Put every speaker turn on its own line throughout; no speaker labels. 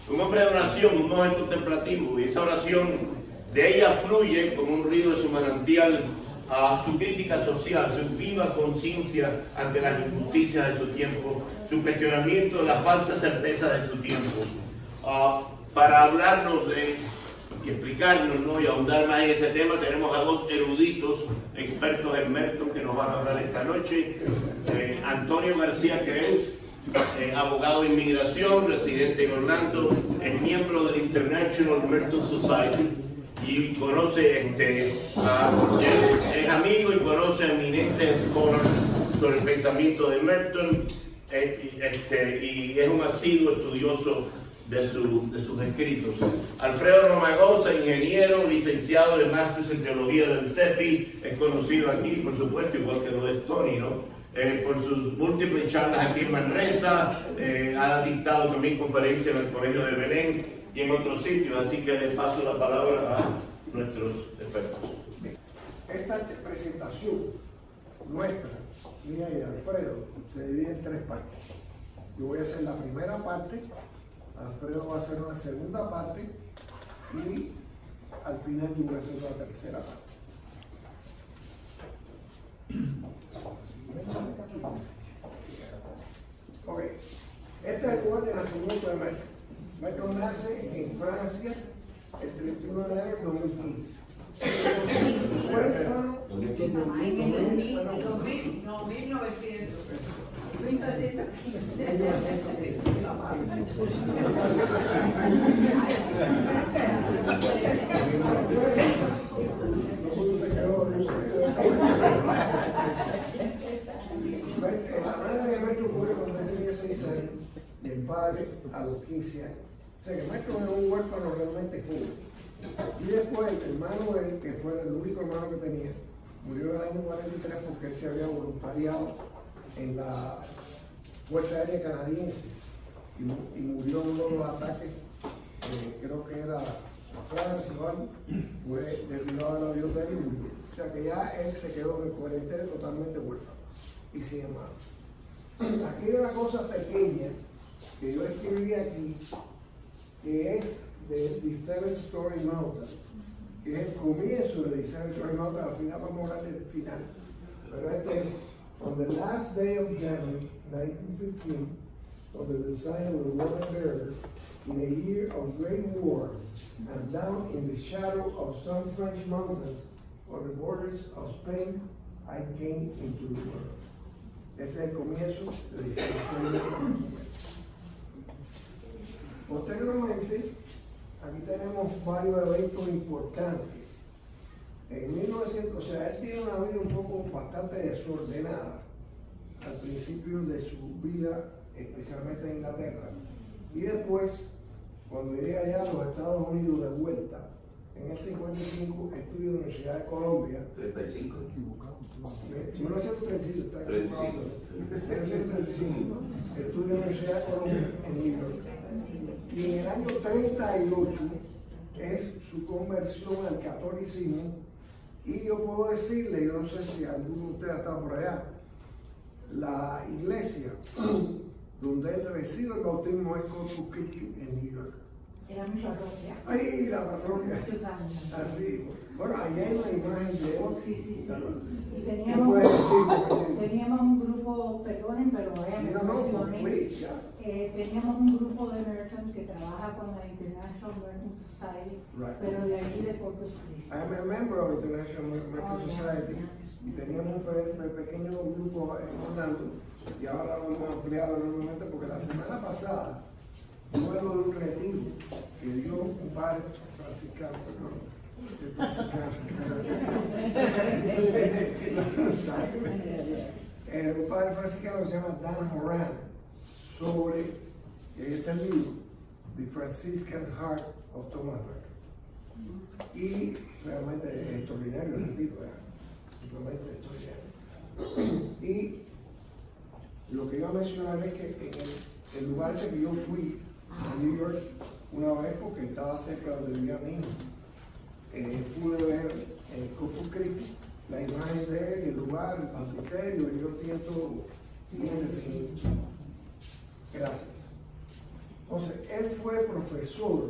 Un hombre de oración, un monje contemplativo, y esa oración de ella fluye como un río de su manantial a su crítica social, su viva conciencia ante las injusticias de su tiempo, su cuestionamiento de la falsa certeza de su tiempo. Para hablarnos y explicarnos, ¿no?, y ahondar más en ese tema, tenemos a dos eruditos, expertos en Merton, que nos van a hablar esta noche. Antonio García Creus, abogado de inmigración, residente en Orlando, es miembro del International Merton Society y conoce, es amigo y conoce a eminentes scholars sobre el pensamiento de Merton, y es un asiduo estudioso de sus escritos. Alfredo Romagosa, ingeniero, licenciado de Máster en Teología del CEPI, es conocido aquí, por supuesto, igual que lo es Tony, ¿no? Por sus múltiples charlas aquí en Manresa, ha dictado también conferencias en el Colegio de Belén y en otros sitios, así que le paso la palabra a nuestros expertos.
Esta presentación nuestra, mía y de Alfredo, se divide en tres partes. Yo voy a hacer la primera parte, Alfredo va a hacer una segunda parte y al final yo voy a hacer la tercera parte. Ok, este es el lugar de nacimiento de Merton. Merton nace en Francia el 31 de enero de 2015. Huérfano.
No, 1900.
La madre de Merton murió cuando tenía 6 años y el padre a los 15 años. O sea que Merton es un huérfano realmente joven. Y después el hermano de él, que fue el único hermano que tenía, murió en el año 43 porque él se había voluntariado en la Fuerza Aérea Canadiense y murió en uno de los ataques, creo que era Francia o algo, fue derribado el avión de él y murió. O sea que ya él se quedó en el cuarentena totalmente huérfano y sin hermano. Aquí hay una cosa pequeña que yo escribí aquí, que es de The Seven Storey Mountain, que es el comienzo de The Seven Storey Mountain. Al final vamos a hablar del final, pero este es: on the last day of January 1915, on the design of the Roman Barrier, in a year of great war, and down in the shadow of some French mountains on the borders of Spain, I came into the world. Ese es el comienzo de The Seven Storey Mountain. Posteriormente, aquí tenemos varios eventos importantes. En 1900, o sea, él tiene una vida un poco bastante desordenada al principio de su vida, especialmente en Inglaterra. Y después, cuando llega allá a los Estados Unidos de vuelta, en el 55 estudia en la Universidad de Colombia.
35.
1935, está
35.
1935, estudia en la Universidad de Colombia en New York. Y en el año 38 es su conversión al catolicismo. Y yo puedo decirle, yo no sé si alguno de ustedes ha estado por allá, la iglesia donde él recibe el bautismo es Corpus Christi en New York.
Era mi parroquia.
Ay, la parroquia.
Muchos años.
Así. Bueno, allá hay una imagen de él.
Sí. Y
¿Qué
teníamos
puede decir?
teníamos un grupo, perdonen, pero vayan
No, please, ya.
teníamos un grupo de Merton que trabaja con la International Merton Society,
Right.
pero de allí de Corpus Christi.
I'm a member of the International Merton Society y teníamos un pequeño grupo en Orlando y ahora lo hemos ampliado enormemente porque la semana pasada tuve lo de un retiro que dio un padre franciscano, un padre franciscano que se llama Dan Moran, sobre este libro, The Franciscan Heart of Thomas Merton. Y realmente es extraordinario el retiro, simplemente extraordinario. Y lo que iba a mencionar es que en el lugar ese que yo fui, a New York, una vez porque estaba cerca de donde vivía mi hijo, pude ver en Corpus Christi la imagen de él, el lugar, el baptisterio, y yo siento bien definido. Gracias. Entonces, él fue profesor.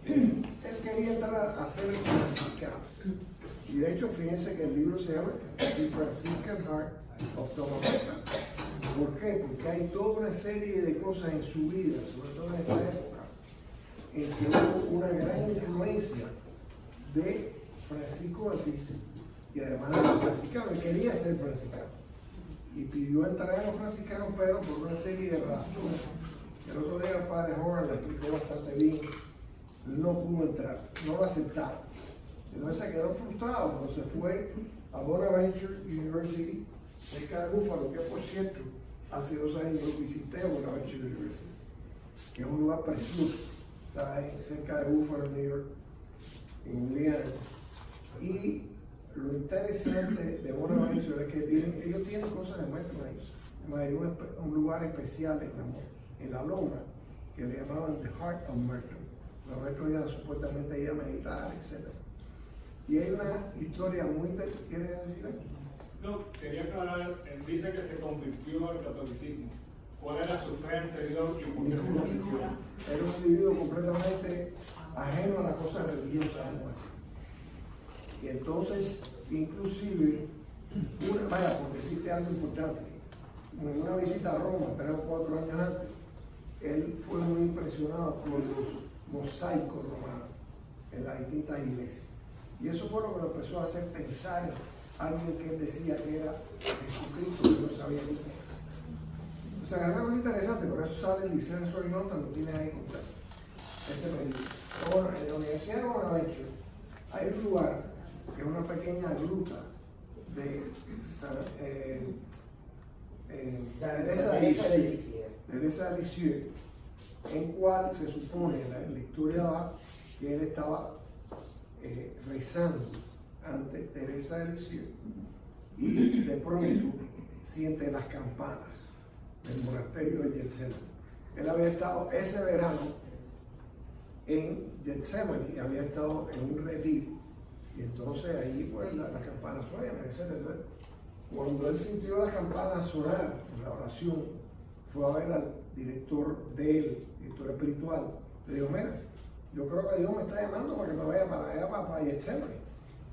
Él quería entrar a ser franciscano. Y de hecho, fíjense que el libro se llama The Franciscan Heart of Thomas Merton. ¿Por qué? Porque hay toda una serie de cosas en su vida, sobre todo en esta época, en que hubo una gran influencia de Francisco de Asís y además de los franciscanos. Él quería ser franciscano y pidió entrar a los franciscanos, pero por una serie de razones. El otro día el padre Horan le explicó bastante bien. No pudo entrar, no lo aceptaron. Entonces se quedó frustrado cuando se fue a Bonaventure University, cerca de Buffalo, que por cierto, hace 2 años yo visité a Bonaventure University, que es un lugar precioso, está cerca de Buffalo, New York, en Indiana. Y lo interesante de Bonaventure es que ellos tienen cosas de Merton ahí. Además, hay un lugar especial en la loma que le llamaban The Heart of Merton. La Merton ya supuestamente iba a meditar, etc. Y hay una historia muy interesante. ¿Quieres decir algo?
No, quería aclarar, él dice que se convirtió al catolicismo. ¿Cuál era su fe anterior y por qué se convirtió?
Era un individuo completamente ajeno a las cosas religiosas. Y entonces, inclusive, vaya, por decirte algo importante, en una visita a Roma, 3 o 4 años antes, él fue muy impresionado por los mosaicos romanos en las distintas iglesias. Y eso fue lo que lo empezó a hacer pensar en alguien que él decía que era Jesucristo, que no sabía quién era. O sea, es algo interesante, por eso sale el Liceo de Sorinota, lo tiene ahí completo. Ese periodo. Bueno, en la Universidad de Bonaventure hay un lugar que es una pequeña gruta de Teresa de Lisieux, en cual se supone, la historia va, que él estaba rezando ante Teresa de Lisieux y de pronto siente las campanas del monasterio de Getsemaní. Él había estado ese verano en Getsemaní, había estado en un retiro y entonces ahí pues las campanas suenan, etc. Cuando él sintió las campanas sonar en la oración, fue a ver al director de él, director espiritual, le dijo: mira, yo creo que Dios me está llamando para que me vaya para allá, para Getsemaní.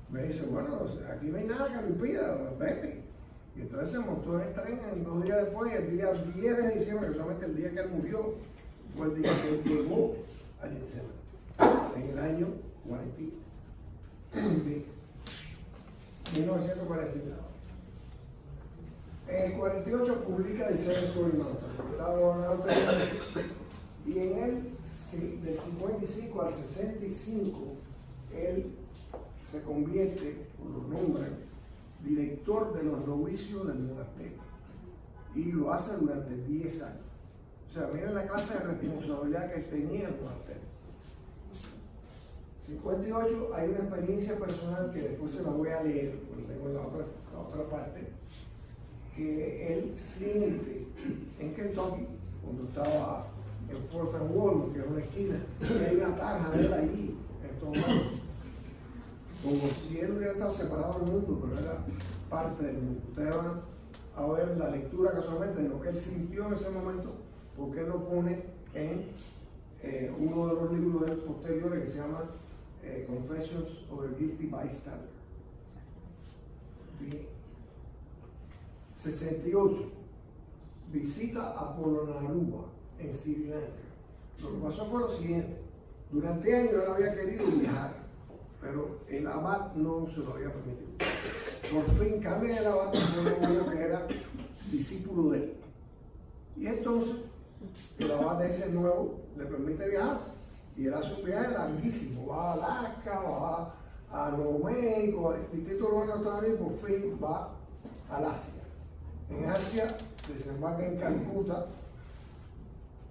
Me dice: bueno, aquí no hay nada que me impida, vete. Y entonces se montó en el tren 2 días después, el día 10 de diciembre, que solamente el día que él murió, fue el día que él llegó a Getsemaní, en el año 1949. En el 48 publica Liceo de Sorinota, y en él, del 55 al 65, él se convierte, o lo nombran, director de los novicios del monasterio, y lo hace durante 10 años. O sea, miren la clase de responsabilidad que él tenía en el monasterio. 58, hay una experiencia personal que después se la voy a leer, porque tengo la otra parte, que él siente en Kentucky, cuando estaba en Fort Walton, que es una esquina, y hay una tarja de él allí, en todo lado, como si él hubiera estado separado del mundo, pero era parte del mundo. Ustedes van a ver la lectura casualmente de lo que él sintió en ese momento, porque él lo pone en uno de los libros de posteriores que se llama Confessions of a Guilty Bystander. Bien. 68. Visita a Polonnaruwa en Sri Lanka. Lo que pasó fue lo siguiente: durante años él había querido viajar, pero el abad no se lo había permitido. Por fin cambia el abad por uno que era discípulo de él. Y entonces el abad de ese nuevo le permite viajar. Y él hace un viaje larguísimo, va a Alaska, va a Nuevo México, a distintos lugares de Estados Unidos, y por fin va al Asia. En Asia desembarca en Calcuta.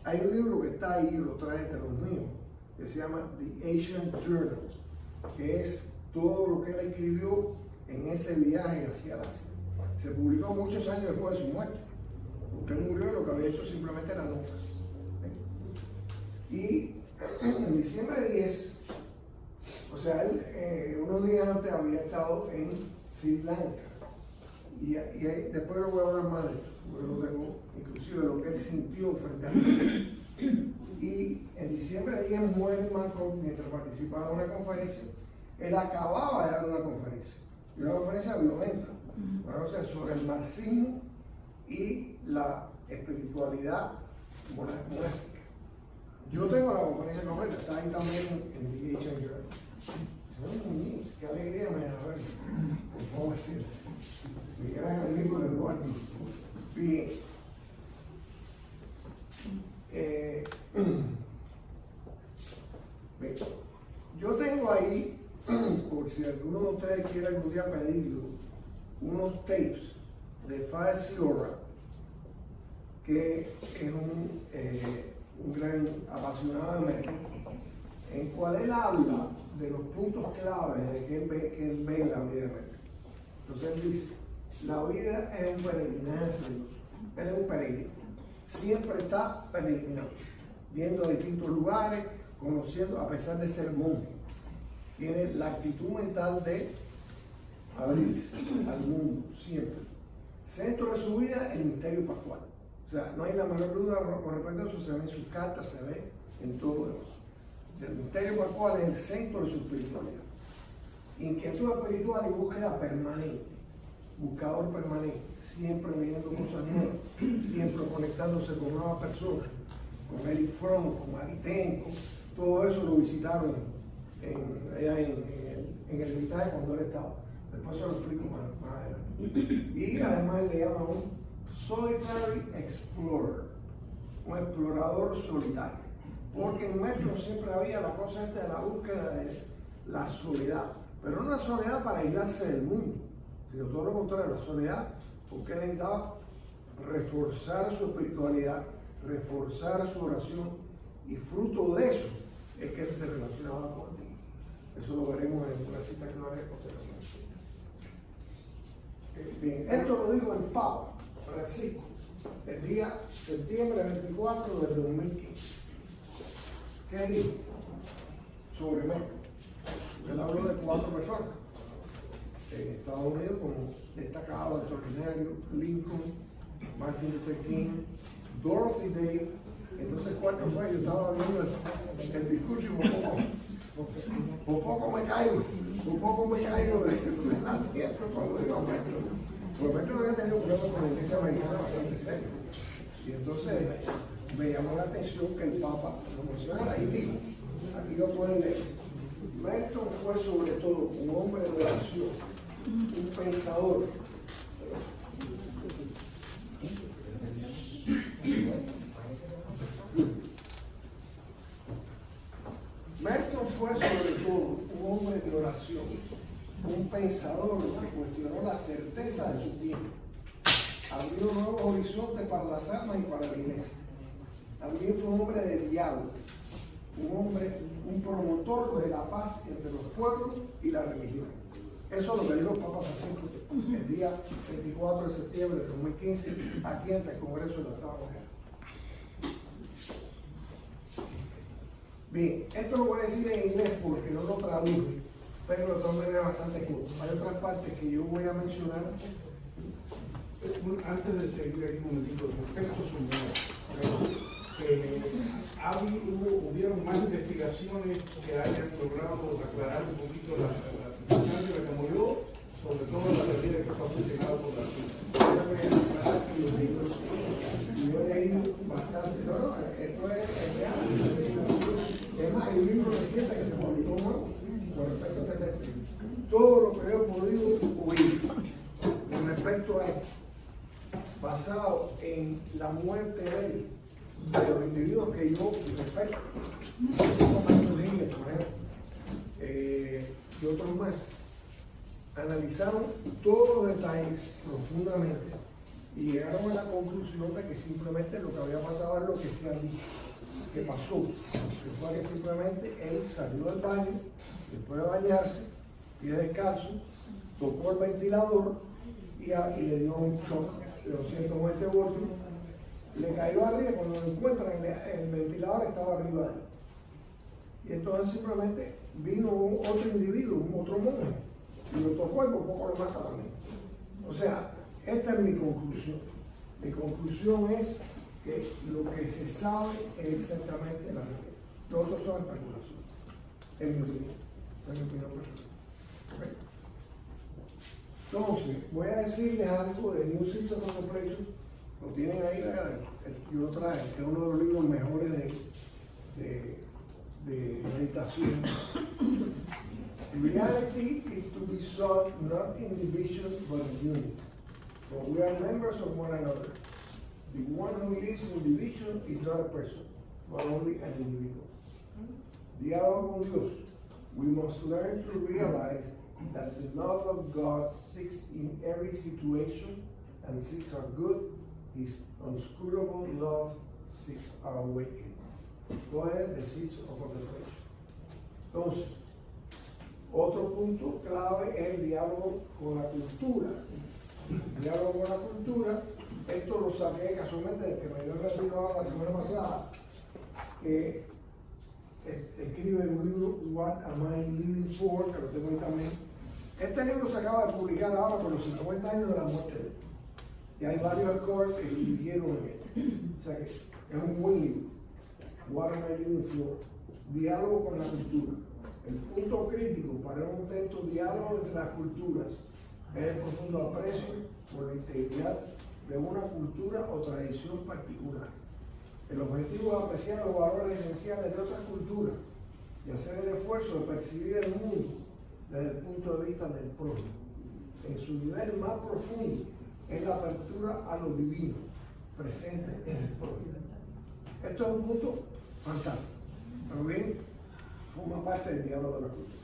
Hay un libro que está ahí, lo trae entre los míos, que se llama The Asian Journal, que es todo lo que él escribió en ese viaje hacia el Asia. Se publicó muchos años después de su muerte, porque él murió y lo que había hecho simplemente eran notas. Y en diciembre 10, o sea, él unos días antes había estado en Sri Lanka. Y después lo voy a hablar más de esto, porque lo tengo inclusive de lo que él sintió frente a él. Y en diciembre de muere Malcolm mientras participaba en una conferencia. Él acababa de dar una conferencia, y una conferencia violenta, sobre el marxismo y la espiritualidad monástica. Yo tengo la conferencia completa, está ahí también en The Asian Journal. Señor Muñiz, qué alegría me da verlo. Por favor, siéntese. Mi gran amigo de Eduardo. Bien. Bien. Yo tengo ahí, por si alguno de ustedes quiere algún día pedirlo, unos tapes de Fayez Sciorra, que es un gran apasionado de México, en cual él habla de los puntos claves de que él ve en la vida de México. Entonces él dice, la vida es un peregrinaje, él es un peregrino, siempre está peregrinando, viendo distintos lugares, conociendo, a pesar de ser monje, tiene la actitud mental de abrirse al mundo, siempre. Centro de su vida, el misterio pascual. O sea, no hay la menor duda con respecto a eso, se ve en sus cartas, se ve en todo lo demás. El misterio pascual es el centro de su espiritualidad. Inquietud espiritual y búsqueda permanente, buscador permanente, siempre viendo cosas nuevas, siempre conectándose con nuevas personas, con Eric Fromm, con Maritenko, todo eso lo visitaron allá en el Vitae cuando él estaba. Después se lo explico más adelante. Y además le llaman un solitary explorer, un explorador solitario. Porque en México siempre había la cosa esta de la búsqueda de la soledad, pero no una soledad para aislarse del mundo, sino todo lo contrario, la soledad porque necesitaba reforzar su espiritualidad, reforzar su oración, y fruto de eso es que él se relacionaba con Dios. Eso lo veremos en una cita que no haré posteriormente. Bien, esto lo dijo el Papa Francisco el día septiembre 24 del 2015. ¿Qué dijo? Sobre México. Él habló de 4 personas en Estados Unidos como destacado, extraordinario: Lincoln, Martin Luther King, Dorothy Day. Entonces, ¿cuánto fue? Yo estaba viendo el discurso y por poco me caigo del asiento cuando digo México. Porque México había tenido problemas con la iglesia mexicana bastante serio. Y entonces me llamó la atención que el Papa lo mencionara y dijo, aquí lo pueden leer: Merton fue sobre todo un hombre de oración, un pensador. Merton fue sobre todo un hombre de oración, un pensador que cuestionó la certeza de su tiempo, abrió nuevos horizontes para las almas y para la iglesia. También fue un hombre de diálogo, un promotor de la paz entre los pueblos y la religión. Eso es lo que dijo el Papa Francisco el día 24 de septiembre de 2015 aquí ante el Congreso de la Estado Unidos. Bien, esto lo voy a decir en inglés porque no lo traduje, pero de todas maneras bastante corto. Hay otras partes que yo voy a mencionar.
Antes de seguir aquí un momentito, respecto a su hubieron más investigaciones que hayan logrado aclarar un poquito la situación de la que murió, sobre todo la teoría de que fue asesinado por la CIA.
Yo he leído bastante, esto es real. Es más, hay un libro reciente que se publicó con respecto a este tema. Todo lo que yo he podido oír con respecto a esto, basado en la muerte de los individuos que yo respeto, como Marcos Díaz, por ejemplo, y otros más, analizaron todos los detalles profundamente y llegaron a la conclusión de que simplemente lo que había pasado es lo que se ha dicho que pasó, que fue que simplemente él salió del baño después de bañarse, pie descalzo, tocó el ventilador y le dio un shock de 220 voltios, le cayó arriba. Cuando lo encuentran, el ventilador estaba arriba de él. Y entonces simplemente vino otro individuo, otro monje, y lo tocó y por poco lo mata también. O sea, esta es mi conclusión. Mi conclusión es que lo que se sabe es exactamente la realidad. Los otros son especulaciones, en mi opinión. Esa es mi opinión personal. ¿Okay? Entonces, voy a decirles algo de New Seeds of Contemplation. Lo tienen ahí, yo traje, que es uno de los libros mejores de meditación. Reality is to be sought not in division but in unity. For we are members of one another. The one who lives in division is not a person, but only an individual. Diálogo con Dios. We must learn to realize that the love of God seeks in every situation and seeks our good. His unscrutable love seeks our awakening. Go ahead, the seeds of contemplation. Entonces, otro punto clave es el diálogo con la cultura. El diálogo con la cultura, esto lo saqué casualmente del que me dio el retiro la semana pasada, que escribe un libro, What Am I Living For?, que lo tengo ahí también. Este libro se acaba de publicar ahora por los 50 años de la muerte de él. Y hay varios scores que escribieron en él. O sea que es un buen libro. What Am I Living For? Diálogo con la cultura. El punto crítico para un intento diálogo entre las culturas es el profundo aprecio por la integridad de una cultura o tradición particular. El objetivo es apreciar los valores esenciales de otras culturas y hacer el esfuerzo de percibir el mundo desde el punto de vista del prójimo. En su nivel más profundo es la apertura a lo divino presente en el prójimo. Esto es un punto fantástico, pero bien, forma parte del diálogo de la cultura.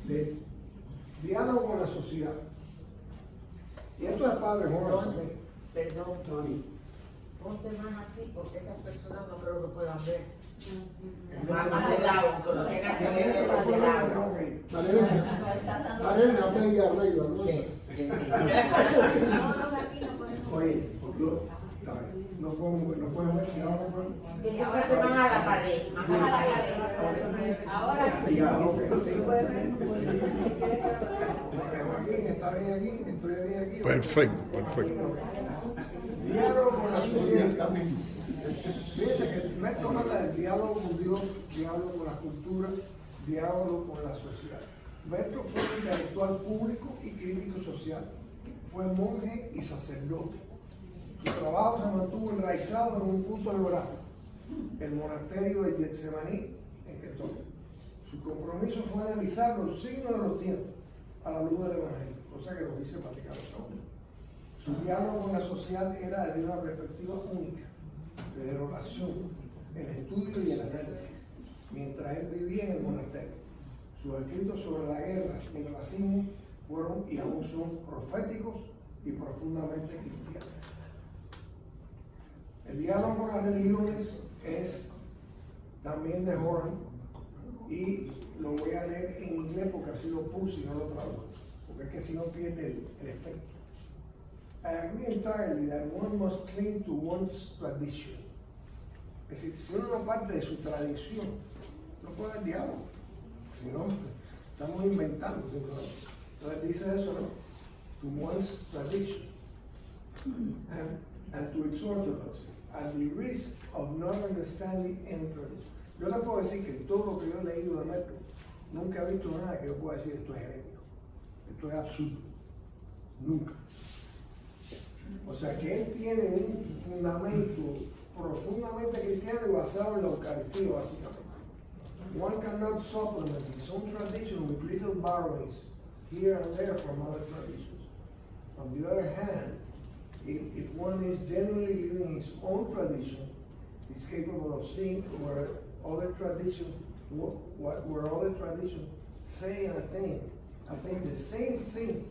Del diálogo con la sociedad. Y esto es padre, Juan.
Perdón, Tony. Ponte más así porque estas personas no creo que puedan ver. Más de lado, aunque lo tengas que ver más de lado.
Vale, no tenga arreglo, ¿no?
Sí, sí, sí.
Oye, no puedo ver,
Y ahora te van a la pared.
Ahora sí.
Ya, ok. Está bien aquí, estoy bien aquí.
Perfecto, perfecto.
Diálogo con la sociedad. Fíjense que me habla del diálogo con Dios, diálogo con la cultura, diálogo con la sociedad. Berto fue un intelectual público y crítico social. Fue monje y sacerdote. Su trabajo se mantuvo enraizado en un punto geográfico, el monasterio de Getsemaní, en Kentucky. Su compromiso fue analizar los signos de los tiempos a la luz del Evangelio, cosa que lo dice Vaticano II. Su diálogo con la sociedad era desde una perspectiva única, de oración, el estudio y el análisis, mientras él vivía en el monasterio. Sus escritos sobre la guerra y el racismo fueron y aún son proféticos y profundamente cristianos. El diálogo con las religiones es también de Horan y lo voy a leer en inglés porque así lo puse y no lo traduzco, porque es que si no pierde el efecto. I agree entirely that one must cling to one's tradition. Es decir, si uno no parte de su tradición, no puede haber diálogo. Si no, estamos inventando. Entonces dice eso, ¿no? To one's tradition and to its orthodoxy, at the risk of not understanding any tradition. Yo le puedo decir que todo lo que yo he leído de Metro, nunca he visto nada que yo pueda decir esto es herético, esto es absurdo. Nunca. O sea que él tiene un fundamento profundamente cristiano y basado en la Eucaristía, básicamente. One cannot supplement his own tradition with little borrowings here and there from other traditions. On the other hand, if one is genuinely living his own tradition, he's capable of seeing where other traditions say and attain the same thing,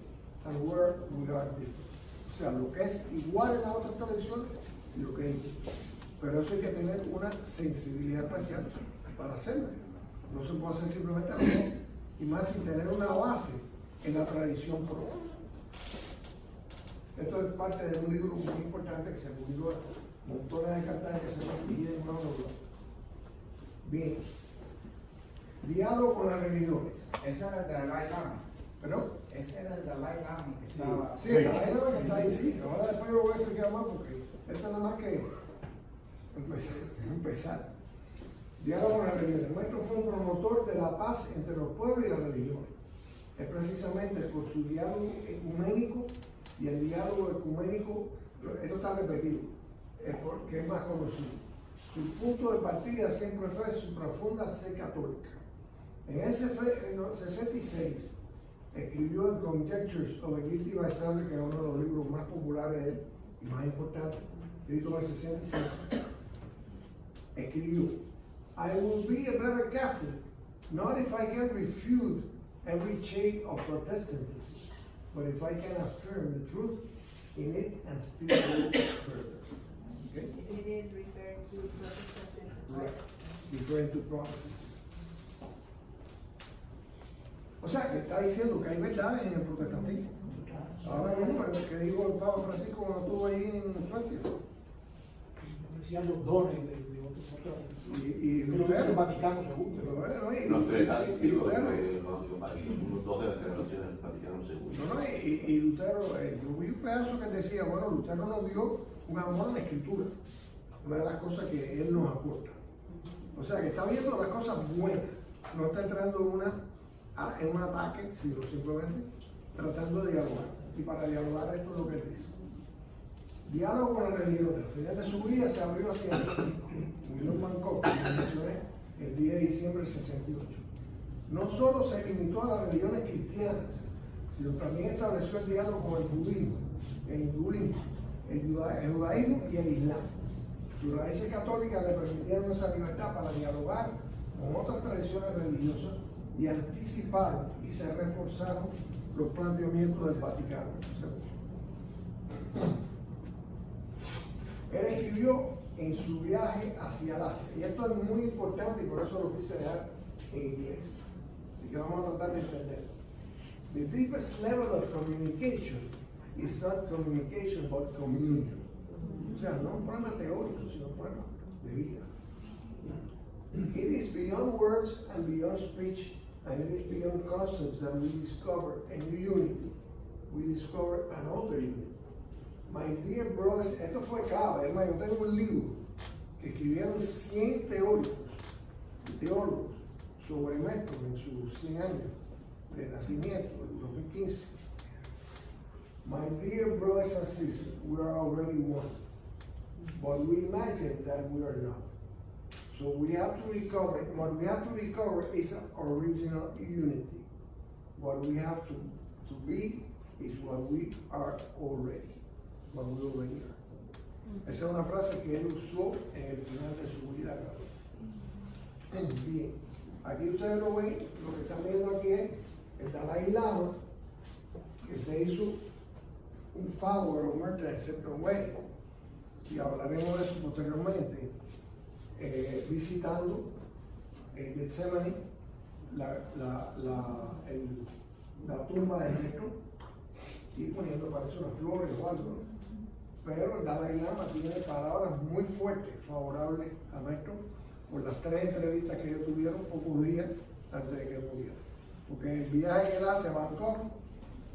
and where we are different. O sea, lo que es igual en las otras tradiciones y lo que es. Pero eso hay que tener una sensibilidad especial para hacerlo. No se puede hacer simplemente lo mismo, y más sin tener una base en la tradición propia. Esto es parte de un libro muy importante que se publicó, montones de cartas que se van en una obra. Bien. Diálogo con las religiones.
Ese era el Dalai Lama.
¿Pero?
Ese era el Dalai Lama que estaba.
Sí, el Dalai Lama que está ahí, sí. Ahora después lo voy a explicar más porque esto es nada más que empezar. Diálogo con la religión. El maestro fue un promotor de la paz entre los pueblos y las religiones. Es precisamente por su diálogo ecuménico, y el diálogo ecuménico, esto está repetido, es porque es más conocido. Su punto de partida siempre fue su profunda fe católica. En el 66 escribió el Conjectures of a Guilty Bystander, que es uno de los libros más populares de él y más importantes, escrito en el 66. Escribió: I will be a better Catholic, not if I can refute every shade of Protestantism, but if I can affirm the truth in it and still go further. Okay?
It is referring to Protestantism.
Right. Referring to Protestantism. O sea, que está diciendo que hay verdades en el protestantismo. Ahora mismo, lo que dijo el Papa Francisco cuando estuvo ahí en Suecia.
Decían los dones de otros.
Y
Creo que es
Lutero.
el Vaticano II.
Los tres,
y Lutero.
los dos de las generaciones del Vaticano II.
No, y Lutero, yo vi un pedazo que decía, bueno, Lutero nos dio un amor a la escritura, una de las cosas que él nos aporta. O sea, que está viendo las cosas buenas, no está entrando en un ataque, sino simplemente tratando de dialogar. Y para dialogar esto es lo que él dice. Diálogo con la religión. Al final de su vida se abrió hacia William Bangkok, que mencioné el 10 de diciembre del 68. No solo se limitó a las religiones cristianas, sino también estableció el diálogo con el budismo, el hinduismo, el judaísmo y el islam. Sus raíces católicas le permitieron esa libertad para dialogar con otras tradiciones religiosas y anticiparon y se reforzaron los planteamientos del Vaticano. Él escribió en su viaje hacia el Asia, y esto es muy importante y por eso lo quise dejar en inglés. Así que vamos a tratar de entender. The deepest level of communication is not communication but communion. O sea, no un problema teórico, sino un problema de vida. It is beyond words and beyond speech, and it is beyond concepts that we discover a new unity. We discover an older unity. My dear brothers, esto fue clave. Yo tengo un libro que escribieron 100 teólogos sobre México en sus 100 años de nacimiento, en 2015. My dear brothers and sisters, we are already one, but we imagine that we are not. So we have to recover. What we have to recover is original unity. What we have to be is what we are already. What we already are. Esa es una frase que él usó en el final de su vida. Bien, aquí ustedes lo ven, lo que están viendo aquí es el Dalai Lama, que se hizo un follower of Merton Separate Way, y hablaremos de eso posteriormente, visitando Getsemaní, la tumba de México, y poniendo, parece unas flores o algo, ¿no? Pero el Dalai Lama tiene palabras muy fuertes favorables a México por las 3 entrevistas que ellos tuvieron pocos días antes de que muriera. Porque el viaje que él hace a Bangkok,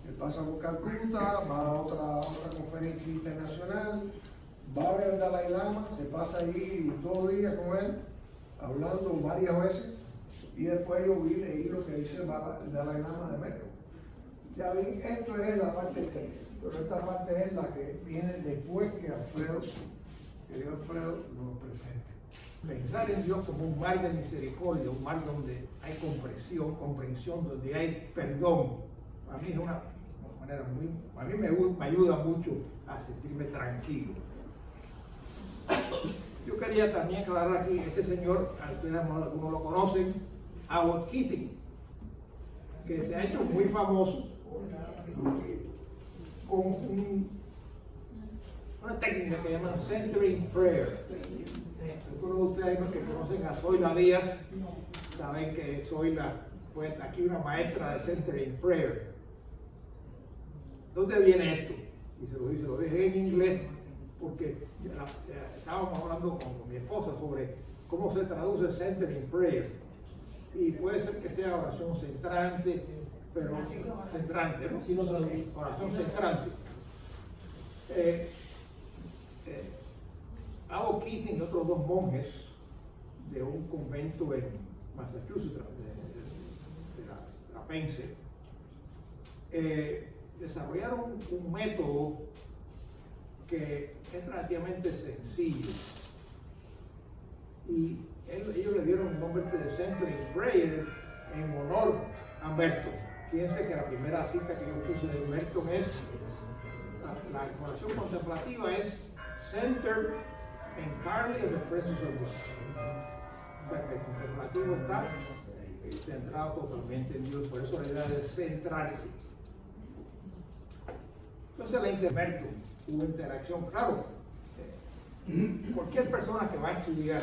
él pasa por Calcuta, va a otra conferencia internacional, va a ver al Dalai Lama, se pasa ahí 2 días con él, hablando varias veces, y después yo leí lo que dice el Dalai Lama de México. Ya vi, esto es la parte 3, pero esta parte es la que viene después que Alfredo nos presente.
Pensar en Dios como un mar de misericordia, un mar donde hay comprensión, donde hay perdón, a mí es una manera a mí me ayuda mucho a sentirme tranquilo. Yo quería también aclarar aquí, ese señor, ustedes algunos lo conocen, Howard Keating, que se ha hecho muy famoso con una técnica que llaman centering prayer. Algunos de ustedes que conocen a Zoila Díaz saben que Zoila fue aquí una maestra de centering prayer. ¿Dónde viene esto? Y se lo dije en inglés porque estábamos hablando con mi esposa sobre cómo se traduce centering prayer. Y puede ser que sea oración centrante, pero centrante, ¿no? Sí, lo traduce. Oración centrante. Abbot Keating y otros dos monjes de un convento en Massachusetts, de la Pennsylvania, desarrollaron un método que es relativamente sencillo. Y ellos le dieron el nombre de Centering Prayer en honor a Merton. Fíjense que la primera cita que yo puse de Merton es, la oración contemplativa es Center entirely in the presence of God. O sea que el contemplativo está centrado totalmente en Dios, por eso la idea de centrarse. Entonces Merton hubo interacción, claro. Cualquier persona que va a estudiar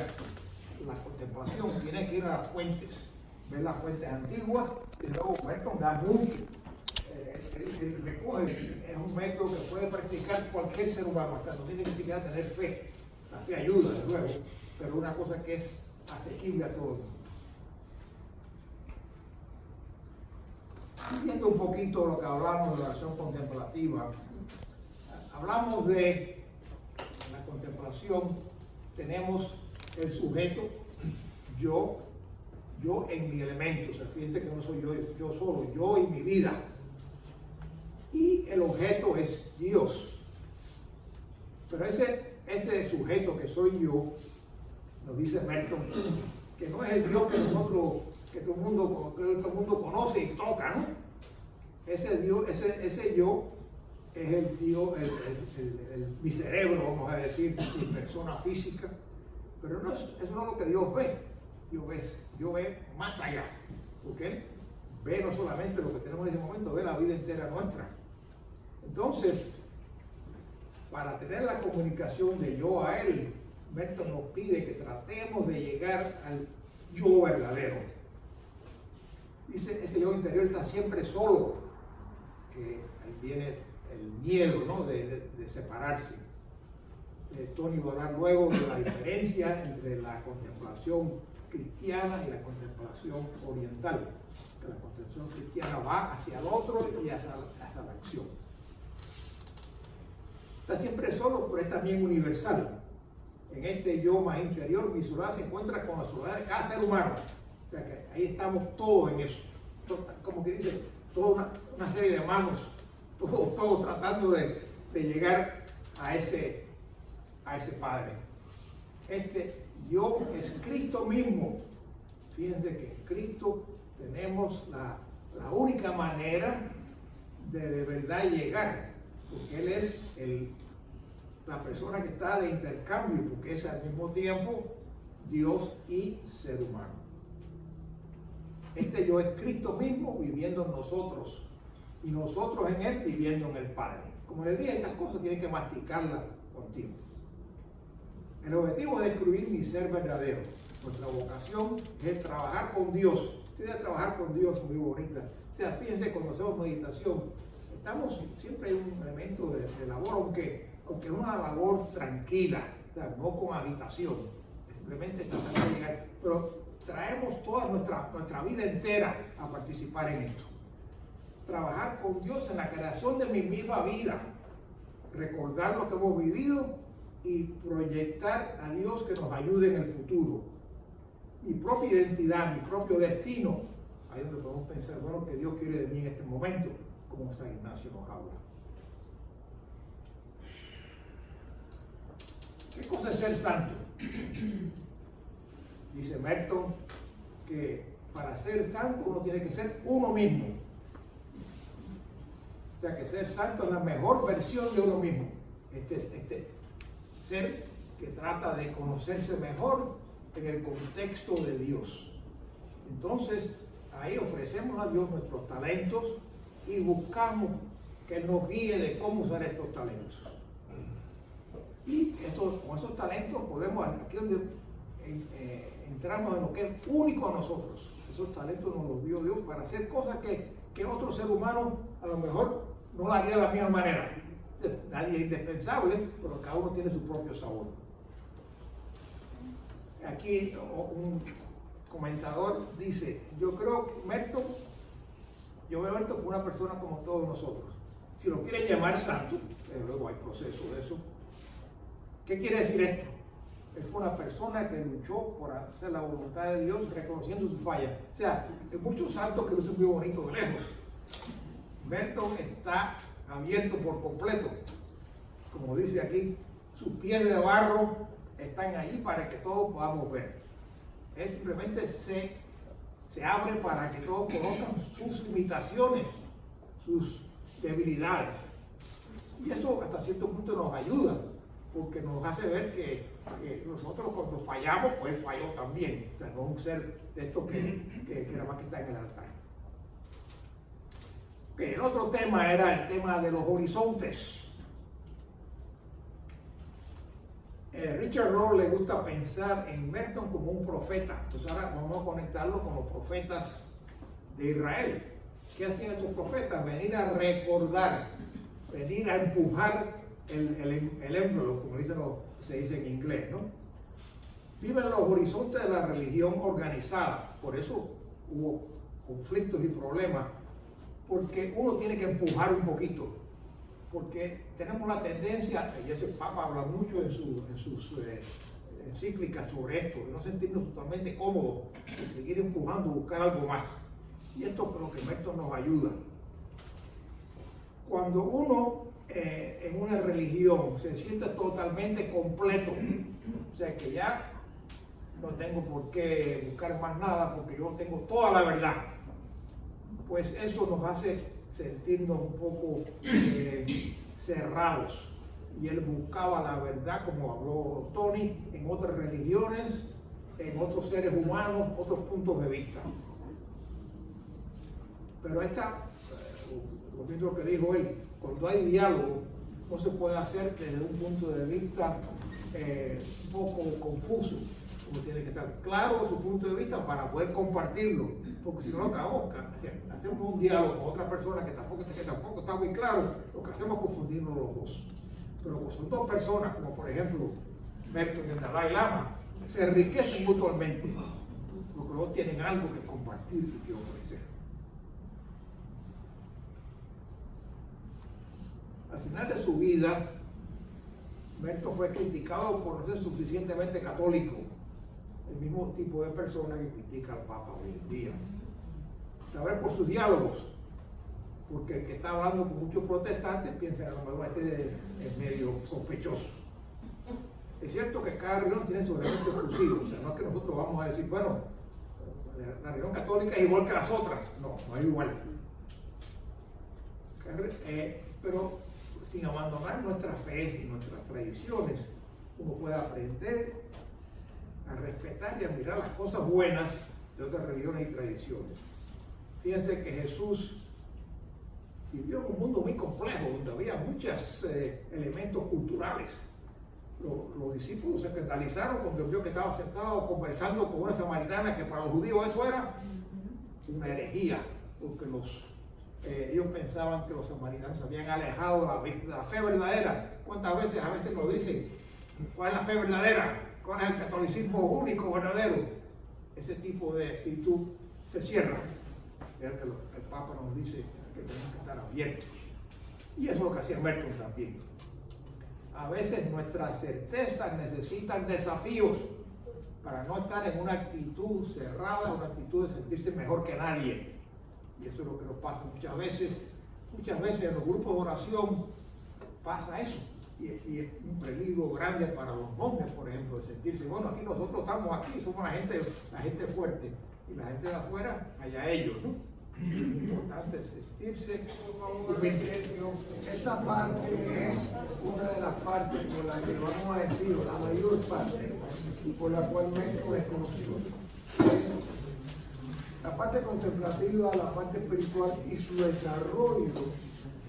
la contemplación tiene que ir a las fuentes, ver las fuentes antiguas, y luego Merton da mucho. Es un método que puede practicar cualquier ser humano, hasta no tiene que siquiera tener fe. La fe ayuda, desde luego, pero una cosa que es asequible a todos. Viendo un poquito lo que hablamos de la oración contemplativa, hablamos de la contemplación, tenemos el sujeto, yo en mi elemento, o sea, fíjense que no soy yo solo, yo y mi vida. Y el objeto es Dios. Pero ese sujeto que soy yo, nos dice Merton, que no es el Dios que nosotros, que todo el mundo conoce y toca, ¿no? Ese Dios, ese yo es el Dios, mi cerebro, vamos a decir, mi persona física. Pero no, eso no es lo que Dios ve. Dios ve más allá. ¿Ok? Ve no solamente lo que tenemos en ese momento, ve la vida entera nuestra. Entonces, para tener la comunicación de yo a Él, Merton nos pide que tratemos de llegar al yo verdadero. Dice, ese yo interior está siempre solo, que ahí viene el miedo, ¿no? de separarse. Tony va a hablar luego de la diferencia entre la contemplación cristiana y la contemplación oriental. Que la contemplación cristiana va hacia el otro y hacia la acción. Está siempre solo, pero es también universal. En este yo más interior, mi soledad se encuentra con la soledad de cada ser humano. O sea que ahí estamos todos en eso. Como que dice, toda una serie de manos, todos tratando de llegar a ese Padre. Este yo es Cristo mismo. Fíjense que en Cristo tenemos la única manera de verdad llegar, porque Él es la persona que está de intercambio, porque es al mismo tiempo Dios y ser humano. Este yo es Cristo mismo viviendo en nosotros y nosotros en Él viviendo en el Padre. Como les dije, estas cosas tienen que masticarlas contigo. El objetivo es descubrir mi ser verdadero. Nuestra vocación es trabajar con Dios. Ustedes trabajar con Dios muy bonita. O sea, fíjense, cuando hacemos meditación, siempre hay un elemento de labor, aunque es una labor tranquila, o sea, no con agitación, simplemente tratando de llegar, pero traemos toda nuestra vida entera a participar en esto. Trabajar con Dios en la creación de mi misma vida, recordar lo que hemos vivido y proyectar a Dios que nos ayude en el futuro. Mi propia identidad, mi propio destino, ahí es donde podemos pensar, bueno, que Dios quiere de mí en este momento, como San Ignacio nos habla. ¿Qué cosa es ser santo? Dice Merton que para ser santo uno tiene que ser uno mismo. O sea que ser santo es la mejor versión de uno mismo. Este ser que trata de conocerse mejor en el contexto de Dios. Entonces, ahí ofrecemos a Dios nuestros talentos y buscamos que Él nos guíe de cómo usar estos talentos. Y con esos talentos podemos, aquí donde entramos en lo que es único a nosotros. Esos talentos nos los dio Dios para hacer cosas que otro ser humano a lo mejor no lo haría de la misma manera. Entonces, nadie es indispensable, pero cada uno tiene su propio sabor. Aquí un comentador dice, yo creo que Merton, yo veo a Merton como una persona como todos nosotros. Si lo quieren llamar santo, luego hay proceso de eso. ¿Qué quiere decir esto? Él fue una persona que luchó por hacer la voluntad de Dios, reconociendo sus fallas. O sea, hay muchos santos que lucen muy bonitos de lejos. Merton está abierto por completo. Como dice aquí, sus pies de barro están ahí para que todos podamos ver. Él simplemente se abre para que todos conozcan sus limitaciones, sus debilidades. Y eso hasta cierto punto nos ayuda, porque nos hace ver que nosotros cuando fallamos, pues él falló también. O sea, no un ser de estos que nada más que está en el altar. Okay, el otro tema era el tema de los horizontes. Richard Rohr le gusta pensar en Merton como un profeta. Entonces ahora vamos a conectarlo con los profetas de Israel. ¿Qué hacían estos profetas? Venir a recordar, venir a empujar el envelope, como se dice en inglés, ¿no? Viven en los horizontes de la religión organizada. Por eso hubo conflictos y problemas, porque uno tiene que empujar un poquito. Porque tenemos la tendencia, y ese Papa habla mucho en sus encíclicas sobre esto, de no sentirnos totalmente cómodos, de seguir empujando, buscar algo más. Y esto es lo que Merton nos ayuda. Cuando uno en una religión se siente totalmente completo, o sea que ya no tengo por qué buscar más nada porque yo tengo toda la verdad, pues eso nos hace sentirnos un poco cerrados. Y él buscaba la verdad, como habló Tony, en otras religiones, en otros seres humanos, otros puntos de vista. Pero volviendo a lo que dijo él, cuando hay diálogo, no se puede hacer desde un punto de vista un poco confuso. Uno tiene que estar claro su punto de vista para poder compartirlo, porque si no acabamos, hacemos un diálogo con otra persona que tampoco está muy claro, lo que hacemos es confundirnos los dos. Pero cuando son dos personas, como por ejemplo Merton y el Dalai Lama, se enriquecen mutuamente, porque los dos tienen algo que compartir y que ofrecer. Al final de su vida, Merton fue criticado por no ser suficientemente católico. El mismo tipo de persona que critica al Papa hoy en día. Saber por sus diálogos, porque el que está hablando con muchos protestantes piensa que a lo mejor este es medio sospechoso. Es cierto que cada religión tiene su elemento exclusivo, o sea, no es que nosotros vamos a decir, bueno, la religión católica es igual que las otras, no es igual. Pero sin abandonar nuestra fe y nuestras tradiciones, uno puede aprender a respetar y a mirar las cosas buenas de otras religiones y tradiciones. Fíjense que Jesús vivió en un mundo muy complejo, donde había muchos elementos culturales. Los discípulos se escandalizaron cuando vio que estaba sentado conversando con una samaritana, que para los judíos eso era una herejía, porque ellos pensaban que los samaritanos se habían alejado de la fe verdadera. ¿Cuántas veces? A veces lo dicen, ¿cuál es la fe verdadera? ¿Cuál es el catolicismo único, verdadero? Ese tipo de actitud se cierra. Vean que el Papa nos dice que tenemos que estar abiertos. Y eso es lo que hacía Merton también. A veces nuestras certezas necesitan desafíos para no estar en una actitud cerrada, una actitud de sentirse mejor que nadie. Y eso es lo que nos pasa muchas veces. Muchas veces en los grupos de oración pasa eso. Y es un peligro grande para los monjes, por ejemplo, de sentirse, bueno, aquí nosotros estamos aquí, somos la gente fuerte, y la gente de afuera, allá ellos, ¿no? Es importante sentirse.
Esta parte es una de las partes por la que vamos a decir, la mayor parte, y por la cual Merton es conocido. La parte contemplativa, la parte espiritual y su desarrollo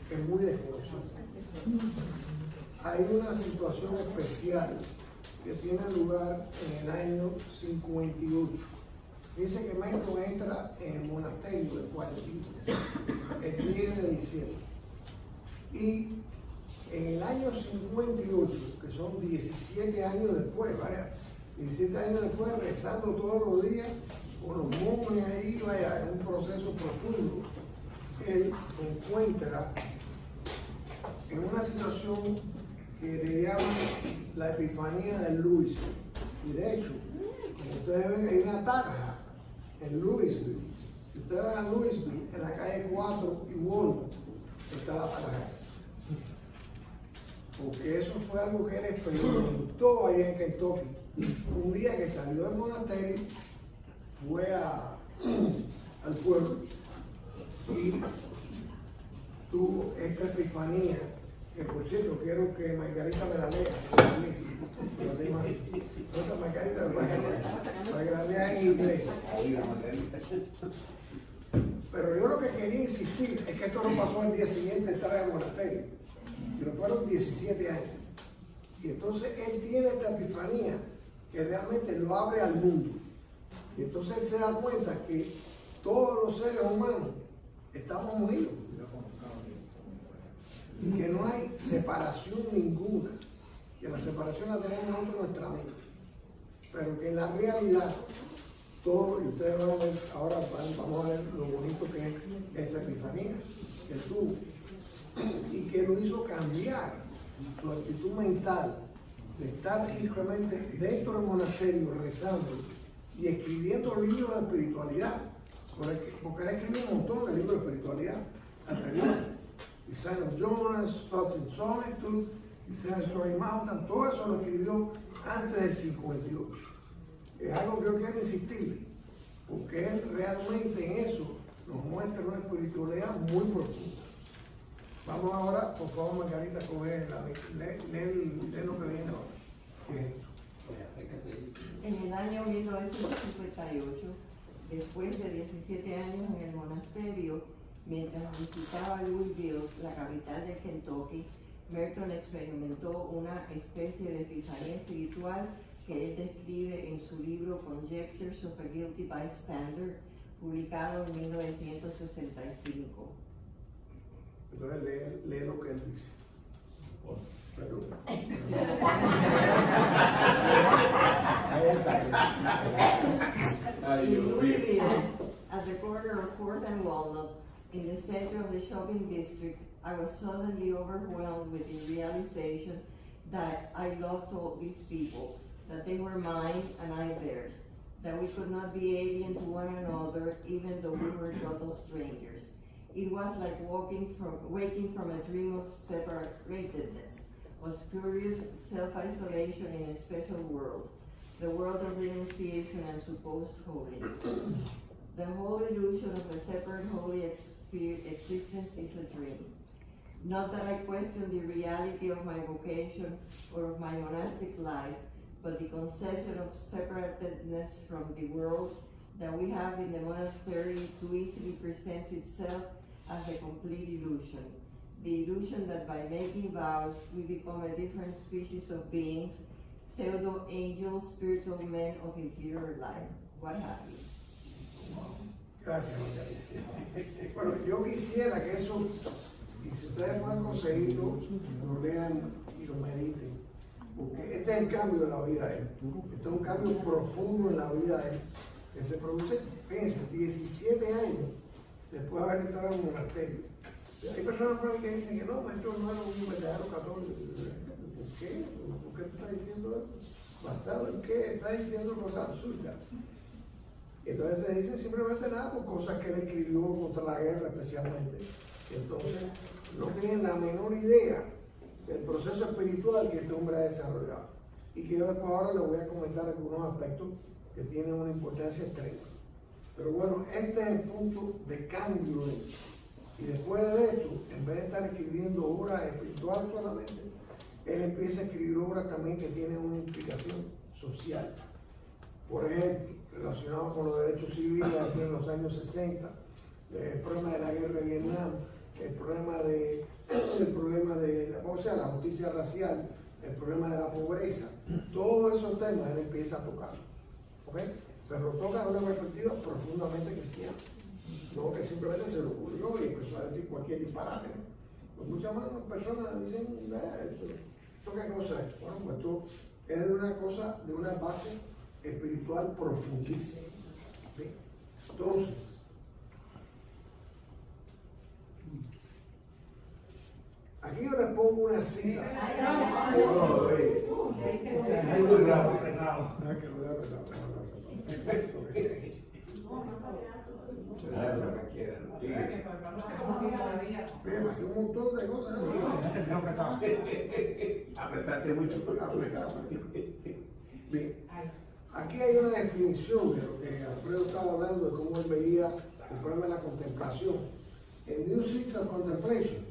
es muy desconocido. Hay una situación especial que tiene lugar en el año 58. Dice que Merton entra en el monasterio de Cuarentino el 10 de diciembre. Y en el año 58, que son 17 años después, vaya, 17 años después, rezando todos los días, con los monjes ahí, vaya, en un proceso profundo, él se encuentra en una situación que le llaman la epifanía de Luis. Y de hecho, como ustedes ven, hay una tarja en Louisville. Si ustedes van a Louisville, en la calle 4 y Walnut, está la tarja. Porque eso fue algo que él experimentó ahí en Kentucky. Un día que salió del monasterio, fue al pueblo y tuvo esta epifanía, que por cierto quiero que Margarita me la lea en inglés. Lo tengo aquí. Esta Margarita para que la lea en inglés. Pero yo lo que quería insistir es que esto no pasó el día siguiente de estar en el monasterio, sino fueron 17 años. Y entonces él tiene esta epifanía que realmente lo abre al mundo. Y entonces él se da cuenta que todos los seres humanos estamos unidos. Y que no hay separación ninguna. Que la separación la tenemos nosotros en nuestra mente. Pero que en la realidad, todo, y ustedes van a ver, ahora vamos a ver lo bonito que es esa epifanía que tuvo. Y que lo hizo cambiar su actitud mental de estar simplemente dentro del monasterio rezando y escribiendo libros de espiritualidad, porque él escribió un montón de libros de espiritualidad anteriores. The Sign of Jonas, Thoughts in Solitude, The Sign of Story Mountain, todo eso lo escribió antes del 58. Es algo que yo quiero insistirle, porque él realmente en eso nos muestra una espiritualidad muy profunda. Vamos ahora, por favor, Margarita, coge lee lo que viene ahora. ¿Qué es esto?
En el año 1958, después de 17 años en el monasterio, mientras visitaba Louisville, la capital de Kentucky, Merton experimentó una especie de epifanía espiritual que él describe en su libro Conjectures of a Guilty Bystander, publicado en 1965.
Entonces lee lo que él dice. Pero,
in Louisville, at the corner of 4th and Walnut, in the center of the shopping district, I was suddenly overwhelmed with the realization that I loved all these people, that they were mine and I theirs, that we could not be alien to one another even though we were total strangers. It was like waking from a dream of separatedness, of spurious self-isolation in a special world, the world of renunciation and supposed holiness. The whole illusion of a separate holy existence is a dream. Not that I question the reality of my vocation or of my monastic life, but the conception of separatedness from the world that we have in the monastery too easily presents itself as a complete illusion. The illusion that by making vows we become a different species of beings, pseudo-angels, spiritual men of interior life. What have you?
Gracias, Margarita. Bueno, yo quisiera que eso, y si ustedes pueden conseguirlo, lo lean y lo mediten, porque este es el cambio de la vida de él. Este es un cambio profundo en la vida de él, que se produce, fíjense, 17 años después de haber entrado en un monasterio. Hay personas por ahí que dicen que no, esto no era un verdadero católico. ¿Por qué? ¿Por qué tú estás diciendo eso? ¿Basado en qué? Estás diciendo cosas absurdas. Entonces se dice simplemente nada por cosas que él escribió contra la guerra especialmente. Entonces no tienen la menor idea del proceso espiritual que este hombre ha desarrollado. Y que yo después ahora les voy a comentar algunos aspectos que tienen una importancia extrema. Pero bueno, este es el punto de cambio de él. Y después de esto, en vez de estar escribiendo obras espirituales solamente, él empieza a escribir obras también que tienen una implicación social. Por ejemplo, relacionado con los derechos civiles aquí en los años 60, el problema de la guerra de Vietnam, el problema de la justicia racial, el problema de la pobreza, todos esos temas él empieza a tocar. ¿Okay? Pero lo toca de una perspectiva profundamente cristiana. No que simplemente se lo ocurrió y empezó a decir cualquier disparate. Pues muchas más personas dicen, ¿esto qué cosa es? Bueno, pues esto es de una base espiritual profundísima. ¿Sí? Entonces, aquí yo les pongo una cita.
Muy rápido. apretado.
Ah, que lo de apretado. Bien, hace un montón de cosas.
Apretaste mucho.
Bien, aquí hay una definición de lo que Alfredo estaba hablando, de cómo él veía el problema de la contemplación. En New Seeds of Contemplation,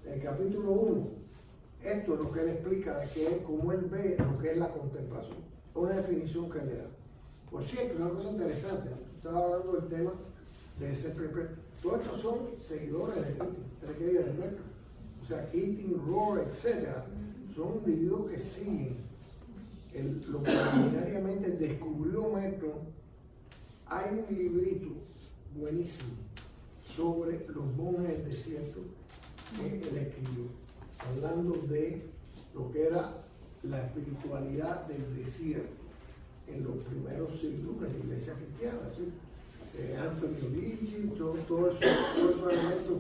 en el capítulo 1, esto es lo que él explica de que, cómo él ve lo que es la contemplación. Una definición que le da. Por cierto, una cosa interesante, tú estabas hablando del tema de ese todos estos son seguidores de Keating, de Merton. O sea, Keating, Rohr, etcétera, son individuos que siguen lo que originariamente descubrió Merton. Hay un librito buenísimo sobre los monjes del desierto que él escribió, hablando de lo que era la espiritualidad del desierto en los primeros siglos de la iglesia cristiana, ¿sí? Anthony O'Higgins, todos esos elementos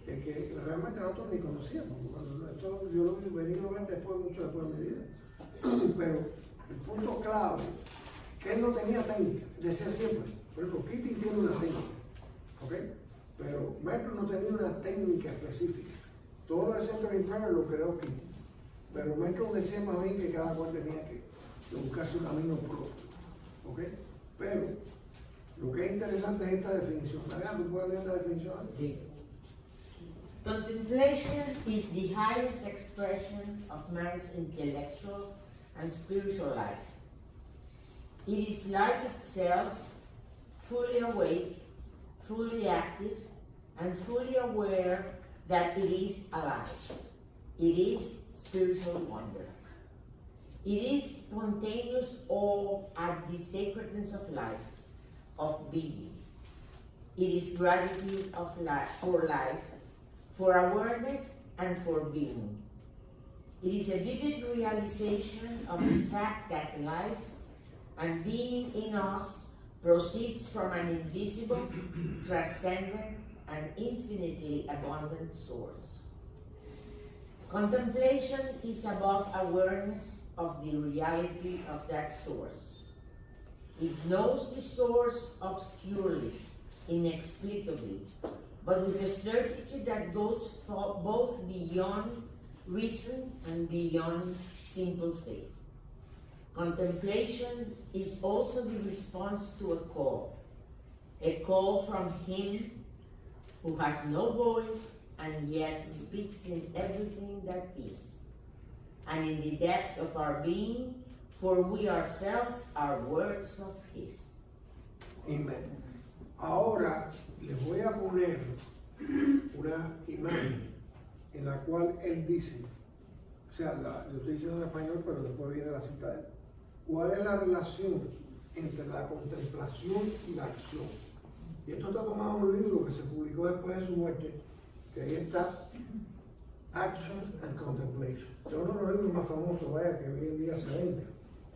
que realmente nosotros ni conocíamos. Esto yo lo he venido a ver mucho después de mi vida. Pero el punto clave es que él no tenía técnica, decía siempre, por ejemplo, Keating tiene una técnica, ¿ok? Pero Merton no tenía una técnica específica. Todo el centro de Imperial lo creó Keating. Pero Merton decía más bien que cada cual tenía que buscar su camino propio, ¿ok? Pero lo que es interesante es esta definición. Mariana, ¿tú puedes leer la definición?
Sí. Contemplation is the highest expression of man's intellectual and spiritual life. It is life itself, fully awake, fully active, and fully aware that it is alive. It is spiritual wonder. It is spontaneous awe at the sacredness of life, of being. It is gratitude of life, for awareness and for being. It is a vivid realization of the fact that life and being in us proceeds from an invisible, transcendent, and infinitely abundant source. Contemplation is above awareness of the reality of that source. It knows the source obscurely, inexplicably, but with a certitude that goes both beyond reason and beyond simple faith. Contemplation is also the response to a call from Him who has no voice and yet speaks in everything that is, and in the depths of our being, for we ourselves are words of His.
Amen. Ahora les voy a poner una imagen en la cual él dice, o sea, lo estoy diciendo en español, pero después viene la cita de él. ¿Cuál es la relación entre la contemplación y la acción? Y esto está tomado en un libro que se publicó después de su muerte, que ahí está, Action and Contemplation. Es uno de los libros más famosos, vaya, que hoy en día se vende,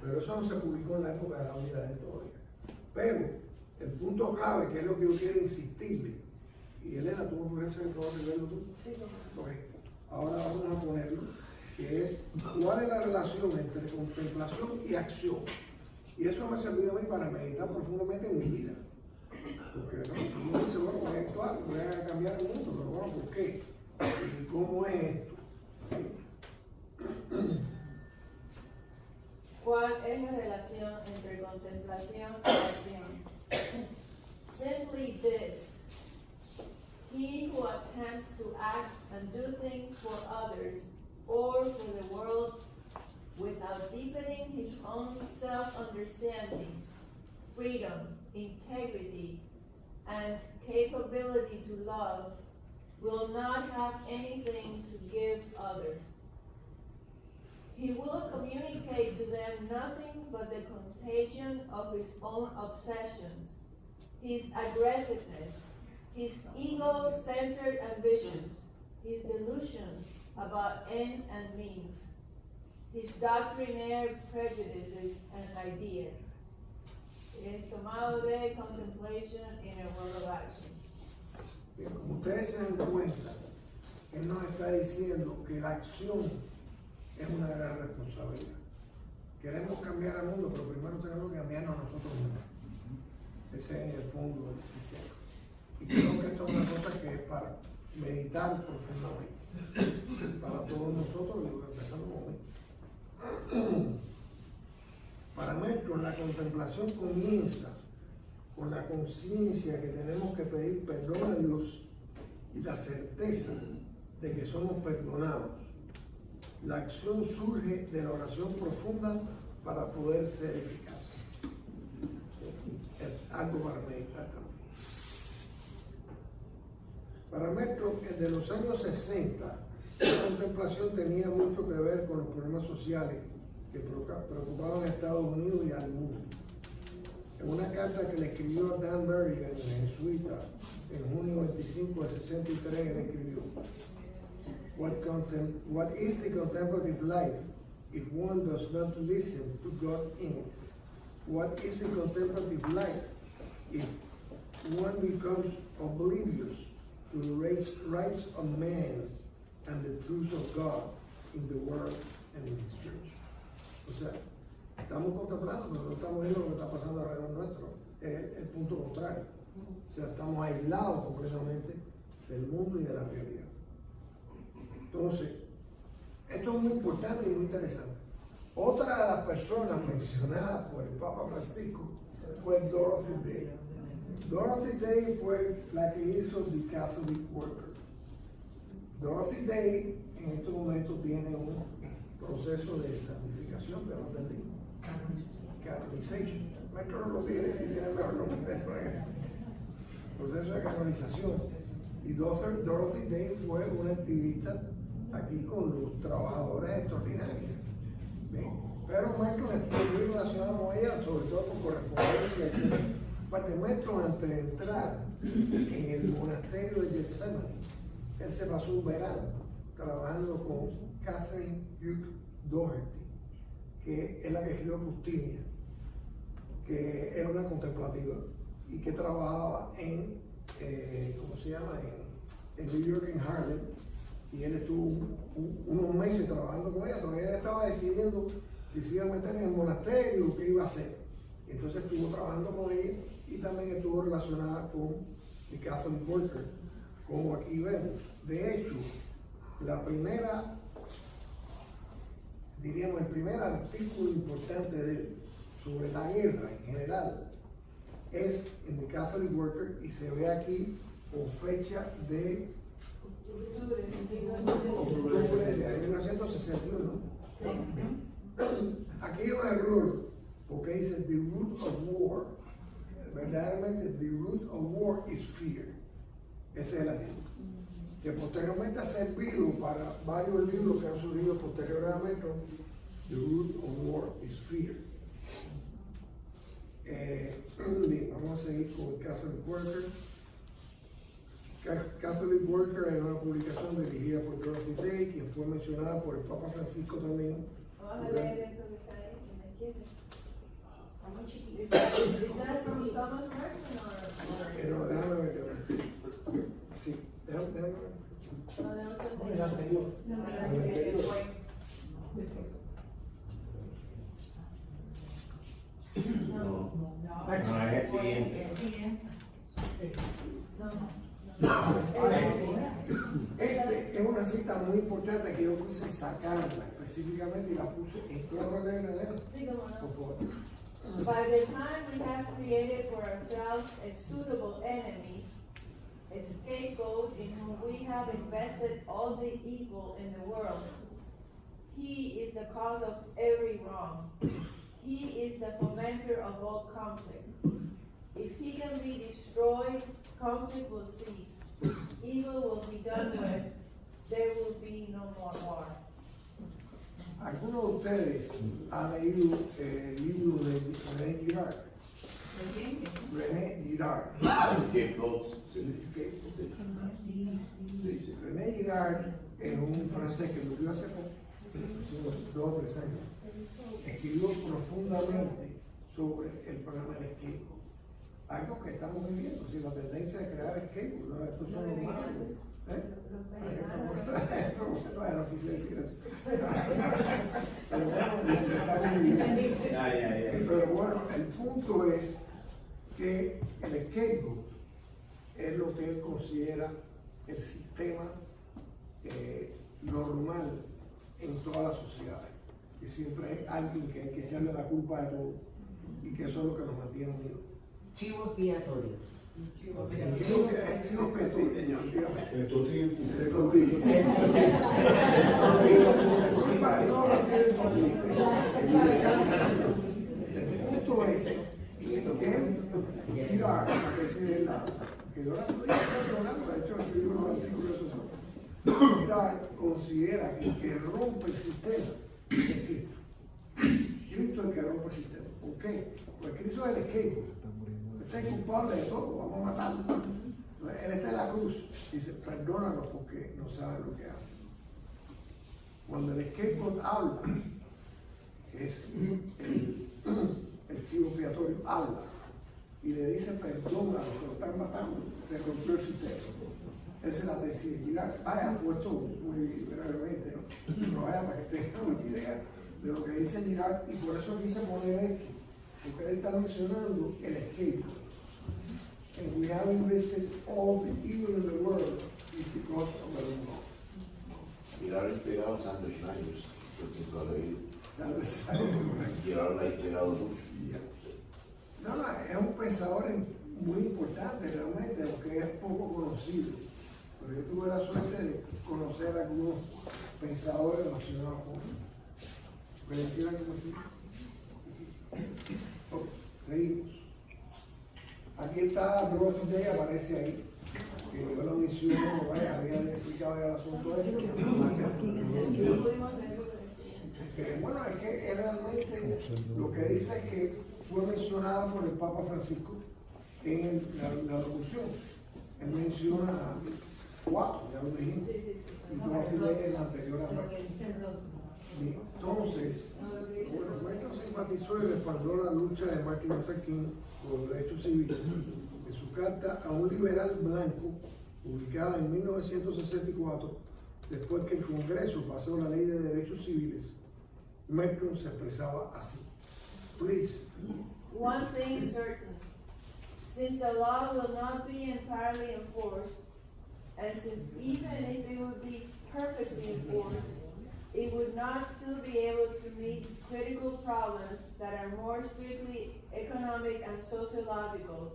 pero eso no se publicó en la época de la vida de él todavía. Pero el punto clave, que es lo que yo quiero insistirle, y Elena, ¿tú me puedes hacer el favor de verlo tú?
Sí,
Okay. Ahora vamos a ponerlo, que es cuál es la relación entre contemplación y acción. Y eso me ha servido a mí para meditar profundamente en mi vida. Porque no, uno dice, bueno, voy a actuar, voy a cambiar el mundo, pero bueno, ¿por qué? ¿Y cómo es esto?
¿Cuál es la relación entre contemplación y acción? Simply this. He who attempts to act and do things for others or for the world without deepening his own self-understanding, freedom, integrity, and capability to love will not have anything to give others. He will communicate to them nothing but the contagion of his own obsessions, his aggressiveness, his ego-centered ambitions, his delusions about ends and means, his doctrinaire prejudices and ideas. Es tomado de Contemplation in a World of Action.
Bien, como ustedes se dan cuenta, él nos está diciendo que la acción es una gran responsabilidad. queremos cambiar al mundo, pero primero tenemos que cambiarnos a nosotros mismos. Ese es el fondo del sistema. Y creo que esto es una cosa que es para meditar profundamente, para todos nosotros, y empezando con mí. Para nosotros la contemplación comienza con la conciencia que tenemos que pedir perdón a Dios y la certeza de que somos perdonados. La acción surge de la oración profunda para poder ser eficaz. Es algo para meditar también. Para Metro, de los años 60, la contemplación tenía mucho que ver con los problemas sociales que preocupaban a Estados Unidos y al mundo. En una carta que le escribió a Dan Berrigan, el jesuita, en junio 25 de 63, él escribió: What is the contemplative life if one does not listen to God in it? What is the contemplative life if one becomes oblivious to the rights of man and the truths of God in the world and in His church? O sea, estamos contemplando, pero no estamos viendo lo que está pasando alrededor nuestro. Es el punto contrario. O sea, estamos aislados completamente del mundo y de la realidad. Entonces, esto es muy importante y muy interesante. Otra de las personas mencionadas por el Papa Francisco fue Dorothy Day. Dorothy Day fue la que hizo The Catholic Worker. Dorothy Day en estos momentos tiene un proceso de santificación, de canonization. Metro no lo tiene, tiene mejor nombre. Proceso de canonización. Y Dorothy Day fue una activista aquí con los trabajadores extraordinarios. ¿Ven? Pero Metro estuvo muy relacionado con ella, sobre todo por correspondencia, etc. Aparte, Metro, antes de entrar en el monasterio de Gethsemane, él se pasó un verano trabajando con Catherine Hugh Doherty, que es la que escribió Justinia, que era una contemplativa y que trabajaba en, ¿cómo se llama?, en New York, en Harlem, y él estuvo unos meses trabajando con ella, todavía estaba decidiendo si se iba a meter en el monasterio o qué iba a hacer. Entonces estuvo trabajando con ella y también estuvo relacionada con el Catholic Worker, como aquí vemos. De hecho, la primera, diríamos, el primer artículo importante de él sobre la guerra en general es en The Catholic Worker y se ve aquí con fecha de octubre de 1961. Aquí hay un error porque dice the root of war. Verdaderamente, the root of war is fear. Ese es el artículo, que posteriormente ha servido para varios libros que han surgido posteriormente. The root of war is fear. Bien, vamos a seguir con Catholic Worker. Catholic Worker es una publicación dirigida por Dorothy Day, quien fue mencionada por el Papa Francisco también.
Vamos a leer eso que está ahí en la izquierda. Is that from Thomas Merton or?
No, déjame ver. Sí, déjame ver.
No, de
El
no
anterior.
es el siguiente.
Este es una cita muy importante que yo quise sacarla específicamente y la puse en todo el
Sí, cómo no.
por favor.
By the time we have created for ourselves a suitable enemy, a scapegoat in whom we have invested all the evil in the world, he is the cause of every wrong. He is the fomenter of all conflict. If he can be destroyed, conflict will cease. Evil will be done with. There will be no more war.
¿Alguno de ustedes ha leído el libro de René Girard? René Girard.
Scapegoats.
El Scapegoat. René Girard es un francés que murió hace poco, hace unos 2 o 3 años. Escribió profundamente sobre el problema del scapegoat. Algo que estamos viviendo, si la tendencia de crear scapegoat, ¿no? Estos son los malos. No quise decir eso. Pero bueno, está muy bien. Pero bueno, el punto es que el skateboard es lo que él considera el sistema normal en todas las sociedades. Que siempre hay alguien que hay que echarle la culpa de todo y que eso es lo que nos mantiene unidos.
Chivo expiatorio.
El chivo expiatorio, efectivamente.
El totín.
El totín. El punto es que Girard, que es la que yo la podía estar hablando, de hecho escribí unos artículos de eso. Girard considera que el que rompe el sistema es Cristo. Cristo es el que rompe el sistema. ¿Por qué? Porque Cristo es el skateboard. Este es culpable de todo, vamos a matarlo. Entonces, él está en la cruz. Dice, perdónanos porque no saben lo que hacen. Cuando el skateboard habla, es el chivo expiatorio habla y le dice perdón a los que lo están matando, se rompió el sistema. Esa es la tesis de Girard. Vaya, puesto muy brevemente, ¿no? Pero vaya para que tengan una idea de lo que dice Girard, y por eso quise poner esto, porque él está mencionando el skateboard. And we have invested all the evil in the world is because of the law.
Girard inspirado a Sandro Schneider, porque toda la vida.
¿Sabes?
Girard la ha inspirado mucho.
No, es un pensador muy importante realmente, aunque es poco conocido. Pero yo tuve la suerte de conocer a algunos pensadores relacionados con él. ¿Mencionan como así? Ok, seguimos. Aquí está Dorothy Day, aparece ahí. Que yo lo menciono, vaya, había explicado ya el asunto de eso. Bueno, es que realmente lo que dice es que fue mencionado por el Papa Francisco en la locución. Él menciona 4, ya lo dijimos. Y Dorothy Day en la anterior parte. Entonces, bueno, Merton simpatizó y respaldó la lucha de Martin Luther King por los derechos civiles. En su carta a un liberal blanco, publicada en 1964, después que el Congreso pasó la Ley de Derechos Civiles, Merton se expresaba así. Please.
One thing is certain, since the law will not be entirely enforced, and since even if it would be perfectly enforced, it would not still be able to meet critical problems that are more strictly economic and sociological: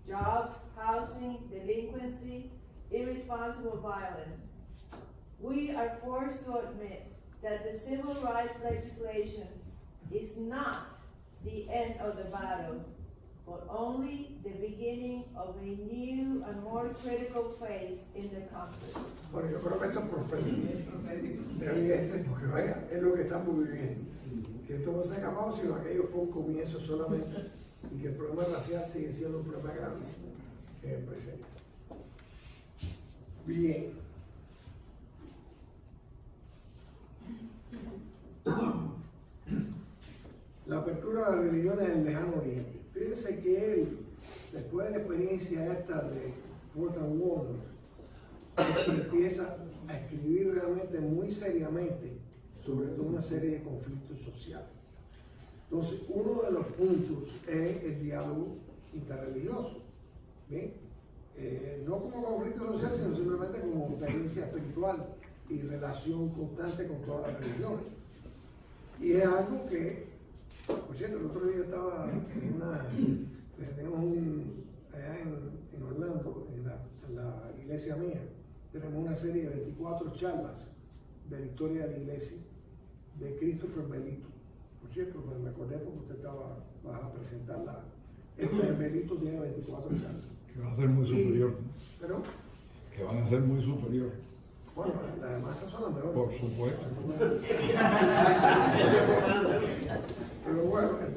jobs, housing, delinquency, irresponsible violence. We are forced to admit that the civil rights legislation is not the end of the battle, but only the beginning of a new and more critical phase in the conflict.
Bueno, yo creo que esto es profético. Realmente, porque vaya, es lo que estamos viviendo. Que esto no se ha acabado, sino aquello fue un comienzo solamente, y que el problema racial sigue siendo un problema gravísimo en el presente. Bien. La apertura de las religiones en el lejano oriente. Fíjense que él, después de la experiencia esta de Fort Warner, empieza a escribir realmente muy seriamente sobre toda una serie de conflictos sociales. Entonces, uno de los puntos es el diálogo interreligioso. ¿Bien? No como conflicto social, sino simplemente como experiencia espiritual y relación constante con todas las religiones. Y es algo que, por cierto, el otro día yo estaba en una, tenemos allá en Orlando, en la iglesia mía, tenemos una serie de 24 charlas de la historia de la iglesia de Christopher Belito. Por cierto, me acordé porque usted vas a presentarla. Este Belito tiene 24 charlas.
Que va a ser muy superior.
¿Pero?
Que van a ser muy superior.
Bueno, las demás son las mejores.
Por supuesto.
Pero bueno, el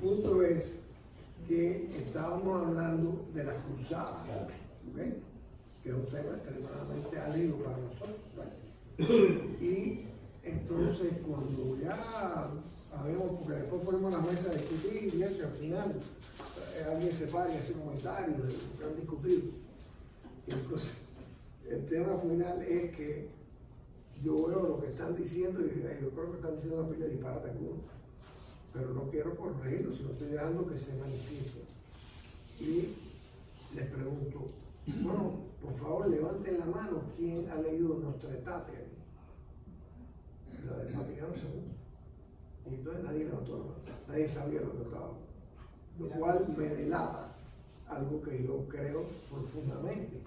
punto es que estábamos hablando de las cruzadas, ¿okay? Que es un tema extremadamente árido para nosotros, ¿vale? Y entonces cuando ya Sabemos, porque después ponemos la mesa a discutir y eso, y al final alguien se para y hace comentarios de lo que han discutido. Y entonces, el tema final es que yo veo lo que están diciendo y yo creo que están diciendo una pila de disparate algunos, pero no quiero corregirlo, sino estoy dejando que se manifieste. Y les pregunto, bueno, por favor levanten la mano, ¿quién ha leído nuestra estate aquí? La del Vaticano II. Y entonces nadie levantó la mano, nadie sabía lo que estaba, lo cual me delata algo que yo creo profundamente,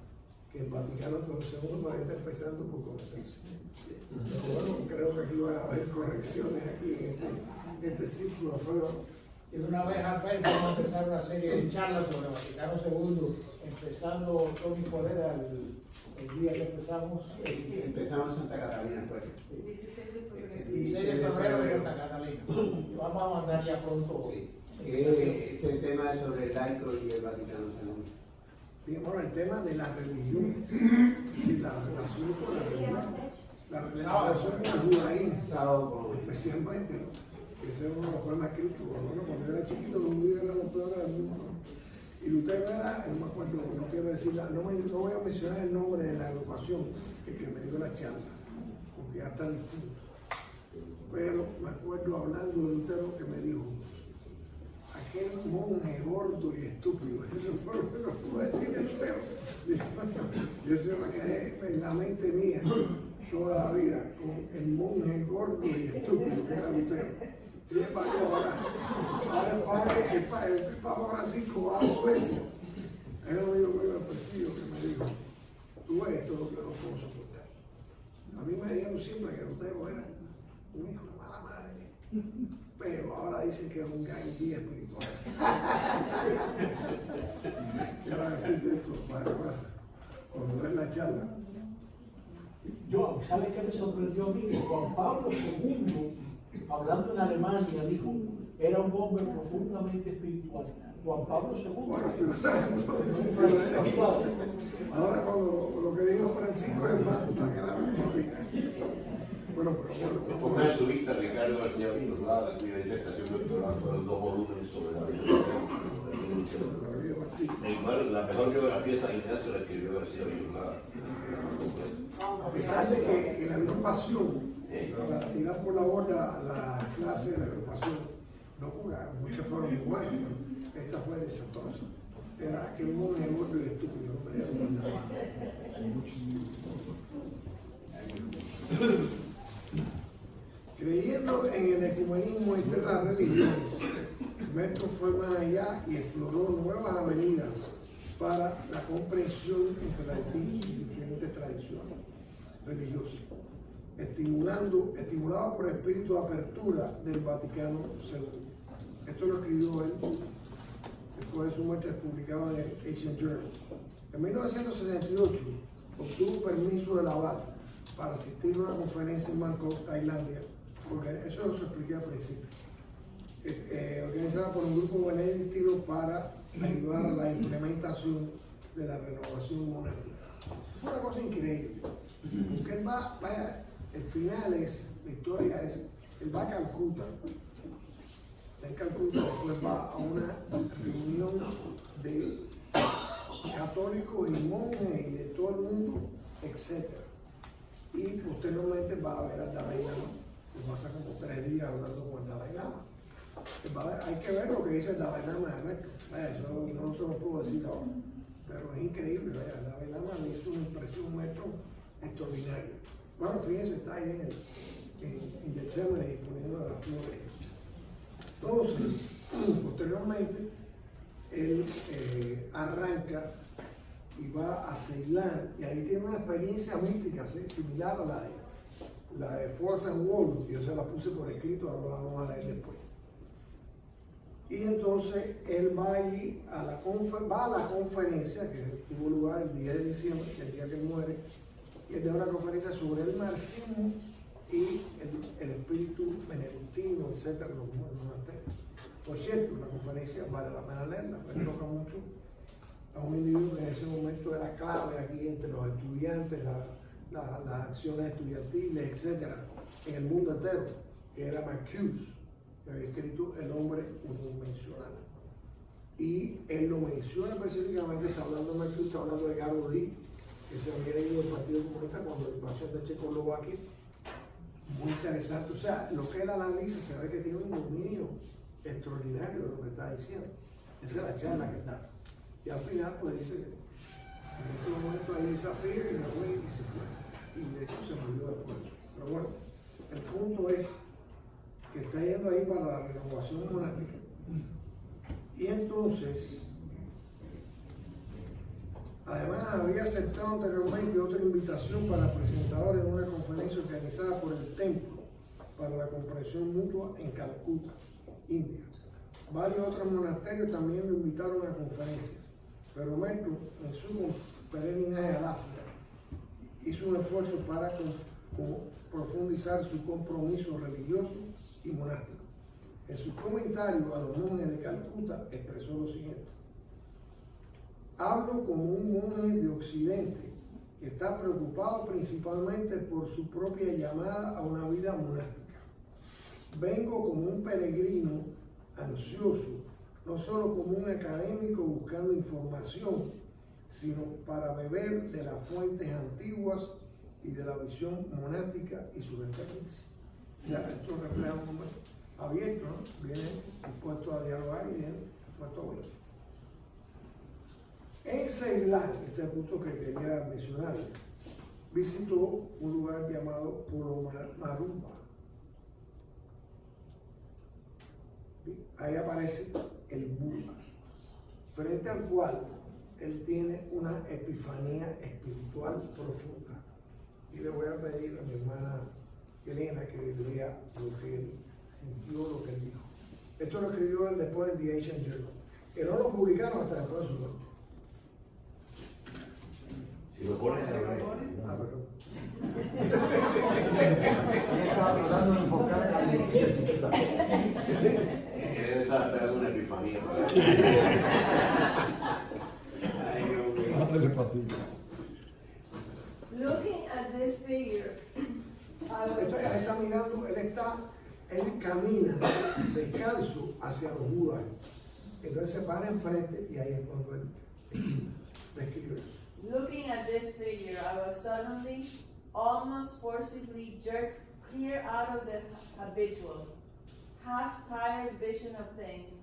que el Vaticano II va a estar empezando por conocerse. Pero bueno, creo que aquí van a haber correcciones aquí en este círculo feo.
Y de una vez al mes vamos a empezar una serie de charlas sobre Vaticano II, empezando Tony Podera el día que empezamos.
Empezamos en Santa Catalina, pues.
16 de febrero.
El 16 de febrero en Santa Catalina. Y vamos a mandar ya pronto.
Sí. Este tema es sobre el laico y el Vaticano II.
Bien, bueno, el tema de las religiones, sí, la relación con la religión, la relación con el judaísmo, especialmente, ¿no? Ese es uno de los problemas críticos. Bueno, cuando yo era chiquito, los judíos eran los peores del mundo, ¿no? Y Lutero era, no me acuerdo, no quiero decir, no voy a mencionar el nombre de la agrupación que me dio la charla, porque ya está distinto. Pero me acuerdo hablando de Lutero que me dijo, aquel monje gordo y estúpido, eso fue lo que no pude decir de Lutero. Yo se me quedé en la mente mía toda la vida con el monje gordo y estúpido que era Lutero. Sin embargo, ahora el Papa Francisco va a Suecia. Es un amigo mío presidio que me dijo, tú ves esto es lo que yo no puedo soportar. A mí me dijeron siempre que Lutero era un hijo de mala madre. Pero ahora dicen que es un gran guía espiritual. ¿Qué va a decir de esto, padre Raza? Cuando den la charla.
Yo, ¿sabes qué me sorprendió a mí? Que Juan Pablo II, hablando en Alemania, dijo, era un hombre profundamente espiritual. Juan Pablo II.
Bueno, ahora cuando lo que dijo Francisco es más grave todavía. Bueno, pero
Fue una subista Ricardo García Villalobos, mi disertación doctoral fueron 2 volúmenes sobre la vida. La mejor biografía de San Ignacio la escribió García Villalobos.
a pesar de que en la agrupación, para tirar por la borda la clase de la agrupación, no jugaron, muchas fueron muy buenas, pero esta fue desastrosa. Era aquel monje gordo y estúpido, no podía hacer nada. Creyendo en el ecumenismo entre las religiones, Metro fue más allá y exploró nuevas avenidas para la comprensión entre las diferentes tradiciones religiosas, estimulado por el espíritu de apertura del Vaticano II. Esto lo escribió él después de su muerte, publicado en el Ancient Journal. En 1968 obtuvo permiso del abad para asistir a una conferencia en Bangkok, Tailandia, porque eso lo expliqué al principio, organizada por un grupo benedictino para ayudar a la implementación de la renovación monástica. Fue una cosa increíble, porque él el final es, la historia es, él va a Calcuta, después va a una reunión de católicos y monjes y de todo el mundo, etc. Y posteriormente va a ver al Dalai Lama, y pasa como 3 días hablando con el Dalai Lama. Hay que ver lo que dice el Dalai Lama de Recto. Yo no se lo puedo decir ahora, pero es increíble. El Dalai Lama me hizo una impresión maestro extraordinaria. Bueno, fíjense, está ahí en Getsemaní poniendo las flores. Entonces, posteriormente, él arranca y va a Ceilán, y ahí tiene una experiencia mística similar a la de Force and Wall, que yo se la puse por escrito, ahora la vamos a leer después. Y entonces él va allí a la conferencia que tuvo lugar el 10 de diciembre, el día que muere, y él da una conferencia sobre el marxismo y el espíritu benedictino, etcétera, los monasterios. Por cierto, la conferencia vale la pena leerla, me toca mucho a un individuo que en ese momento era clave aquí entre los estudiantes, las acciones estudiantiles, etcétera, en el mundo entero, que era Marcuse. que había escrito El hombre unidimensional. Y él lo menciona específicamente, está hablando de Marx, está hablando de Garodí, que se había ido del Partido Comunista cuando la invasión de Checoslovaquia. Muy interesante, o sea, lo que él analiza se ve que tiene un dominio extraordinario de lo que está diciendo. Esa es la charla que está. Y al final, pues dice que en este momento ahí desafío y me fue y se fue. Y de hecho se murió después. Pero bueno, el punto es que está yendo ahí para la renovación monástica. Y entonces, además había aceptado anteriormente otra invitación para presentadores en una conferencia organizada por el Templo para la Comprensión Mutua en Calcuta, India. Varios otros monasterios también lo invitaron a conferencias, pero Merton, en su peregrinaje al Asia, hizo un esfuerzo para profundizar su compromiso religioso y monástico. En su comentario a los monjes de Calcuta expresó lo siguiente: hablo como un monje de Occidente que está preocupado principalmente por su propia llamada a una vida monástica. Vengo como un peregrino ansioso, no solo como un académico buscando información, sino para beber de las fuentes antiguas y de la visión monástica y su experiencia. O sea, esto refleja un hombre abierto, ¿no? Viene dispuesto a dialogar y viene dispuesto a oír. En Ceilán, este es el punto que quería mencionar, visitó un lugar llamado Polomarumba. Ahí aparece el Buda, frente al cual él tiene una epifanía espiritual profunda. Y le voy a pedir a mi hermana Elena que lea lo que él sintió, lo que él dijo. Esto lo escribió él después en The Asian Journal, que no lo publicaron hasta después de su muerte.
Si lo ponen,
Ah, perdón.
Ella estaba tratando de enfocar a la chiquita.
Él estaba esperando una epifanía para
Una telepatía.
Looking at this figure, I was
Él está mirando, él camina descalzo hacia los Budas. Entonces se para enfrente y ahí es cuando él describe eso.
looking at this figure, I was suddenly, almost forcibly jerked clear out of the habitual, half-tired vision of things,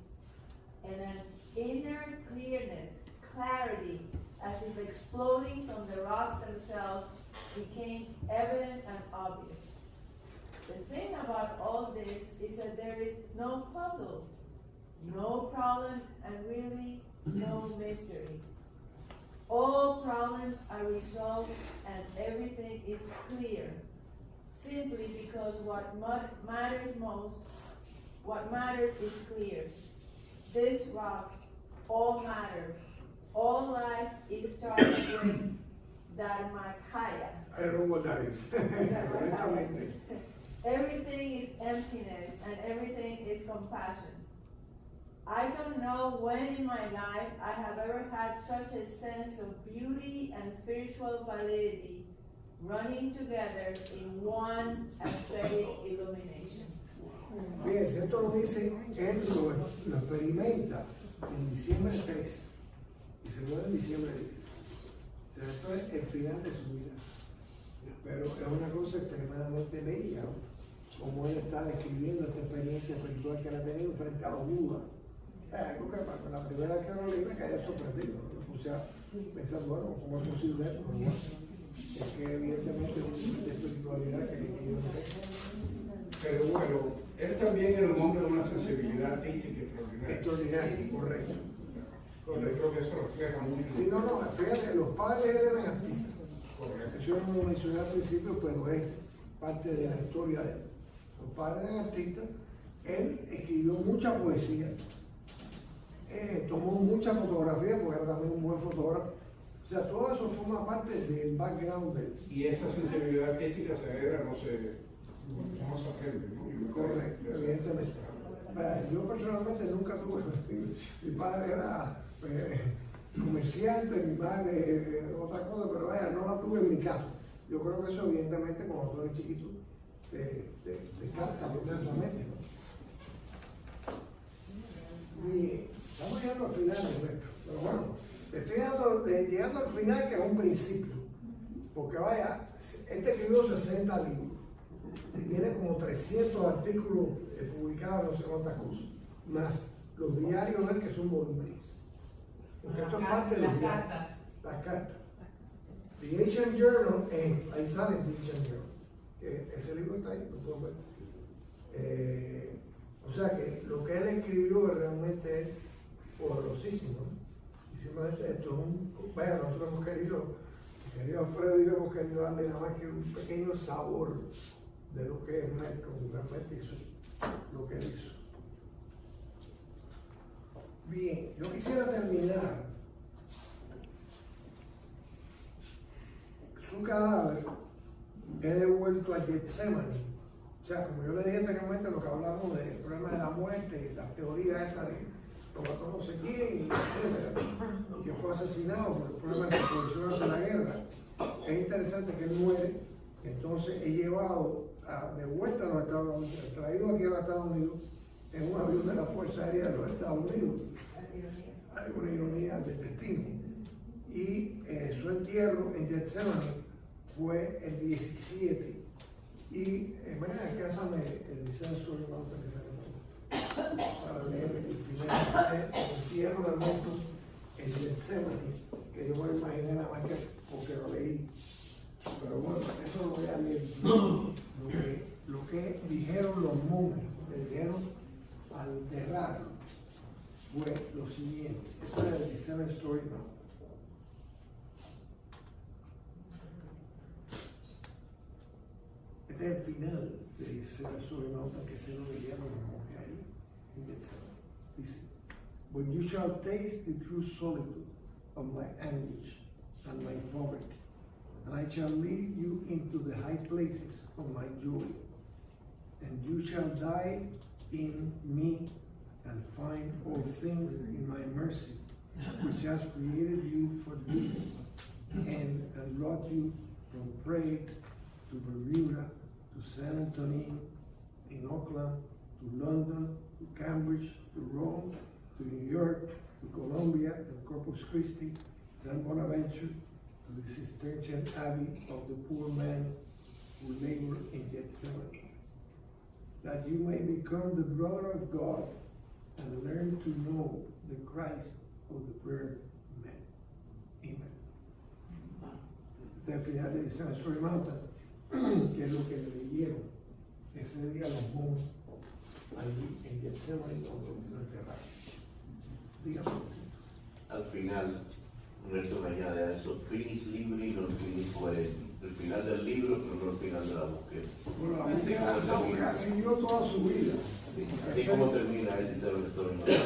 and an inner clearness, clarity, as if exploding from the rocks themselves, became evident and obvious. The thing about all this is that there is no puzzle, no problem, and really no mystery. All problems are resolved and everything is clear, simply because what matters is clear. This rock, all matter, all life is starting with Dharmakaya.
I don't know what that is. Correctamente.
Everything is emptiness and everything is compassion. I don't know when in my life I have ever had such a sense of beauty and spiritual validity running together in one aesthetic illumination.
Fíjense, esto lo dice, él lo experimenta en diciembre 3 y se muere en diciembre 10. O sea, esto es el final de su vida. Pero es una cosa extremadamente bella, ¿no? Como él está describiendo esta experiencia espiritual que él ha tenido frente a los Budas. Algo que la primera vez que lo leí me caía sorprendido. Me puse a pensar, bueno, ¿cómo es posible esto? Bueno, es que evidentemente es un tipo de espiritualidad que yo no sé.
Pero bueno, él también era un hombre de una sensibilidad artística extraordinaria.
Extraordinario, correcto.
Yo creo que eso refleja mucho.
Sí, no, fíjate, los padres eran artistas.
Correcto.
Eso no lo mencioné al principio, pero es parte de la historia de él. Los padres eran artistas, él escribió mucha poesía, tomó mucha fotografía, porque era también un buen fotógrafo. O sea, todo eso forma parte del background de él.
Y esa sensibilidad artística se hereda, no se aprende, ¿no?
Correcto, evidentemente. Yo personalmente nunca tuve, mi padre era comerciante, mi madre otra cosa, pero vaya, no la tuve en mi casa. Yo creo que eso evidentemente cuando tú eres chiquito te capta completamente, ¿no? Bien, estamos llegando al final de nuestro, pero bueno, estoy llegando al final, que es un principio, porque vaya, este escribió 60 libros y tiene como 300 artículos publicados, no sé cuántas cosas, más los diarios de él, que son volúmenes. Porque esto es parte de los diarios. Las cartas. The Asian Journal, ahí sale The Asian Journal, que ese libro está ahí, lo pueden ver. O sea que lo que él escribió realmente es poderosísimo. Y simplemente esto es vaya, nosotros hemos querido Alfredo y yo hemos querido darle nada más que un pequeño sabor de lo que es Malcolm, realmente hizo lo que él hizo. Bien, yo quisiera terminar. Su cadáver es devuelto a Getsemaní. O sea, como yo le dije anteriormente, lo que hablamos del problema de la muerte, la teoría esta de lo mató no sé quién, etcétera, y que fue asesinado por el problema de la producción de la guerra. Es interesante que él muere, entonces es llevado de vuelta a los Estados Unidos, traído aquí a los Estados Unidos en un avión de la Fuerza Aérea de los Estados Unidos. Hay una ironía del destino. Y su entierro en Getsemaní fue el 17. Y mañana cásame el censo para leer el final del entierro de muertos en Getsemaní, que yo me imaginé nada más que porque lo leí. Pero bueno, eso lo voy a leer. Lo que dijeron los monjes, que dijeron al enterrarlo, fue lo siguiente. Esto es el Seven Story Mountain. Este es el final de Seven Story Mountain, que se lo dijeron los monjes ahí en Getsemaní. Dice: But you shall taste the true solitude of my anguish and my poverty, and I shall lead you into the high places of my joy, and you shall die in me and find all things in my mercy, which has created you for this end and brought you from Prague to Bermuda, to San Antonio, in Auckland, to London, to Cambridge, to Rome, to New York, to Columbia, and Corpus Christi, San Bonaventure, to the Cistercian Abbey of the poor man who labored in Gethsemane, that you may become the brother of God and learn to know the Christ of the burned man. Amen. Este es el final de Seven Story Mountain, que es lo que le leyeron ese día los monjes allí en Getsemaní, donde lo enterraron. Dígame.
Al final, Roberto me añade a eso: finis libri, non finis coerenti. El final del libro, pero no el final de la búsqueda.
Bueno, la búsqueda siguió toda su vida.
Así como termina el Seven Story Mountain.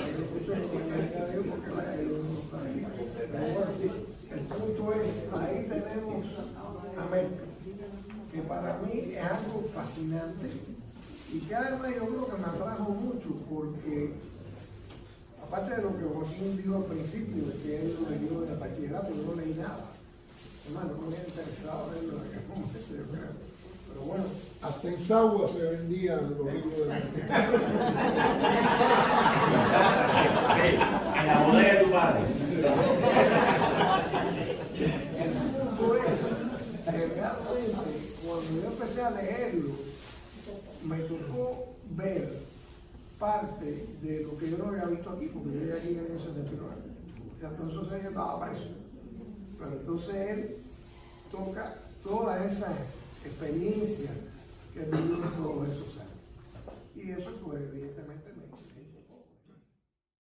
El punto es, ahí tenemos a Malcolm, que para mí es algo fascinante y que además yo creo que me atrajo mucho porque, aparte de lo que Joaquín dijo al principio, de que él lo leyó en el bachillerato, yo no leí nada. Hermano, no me había interesado verlo en aquel momento, pero bueno.
Hasta en Sagua se vendían los libros de la
En la bodega de tu padre.
El punto es que realmente cuando yo empecé a leerlo, me tocó ver parte de lo que yo no había visto aquí, porque yo llegué aquí en el año 79. O sea, entonces yo estaba preso. Pero entonces él toca toda esa experiencia que vivió en todos esos años. Y eso, pues, evidentemente,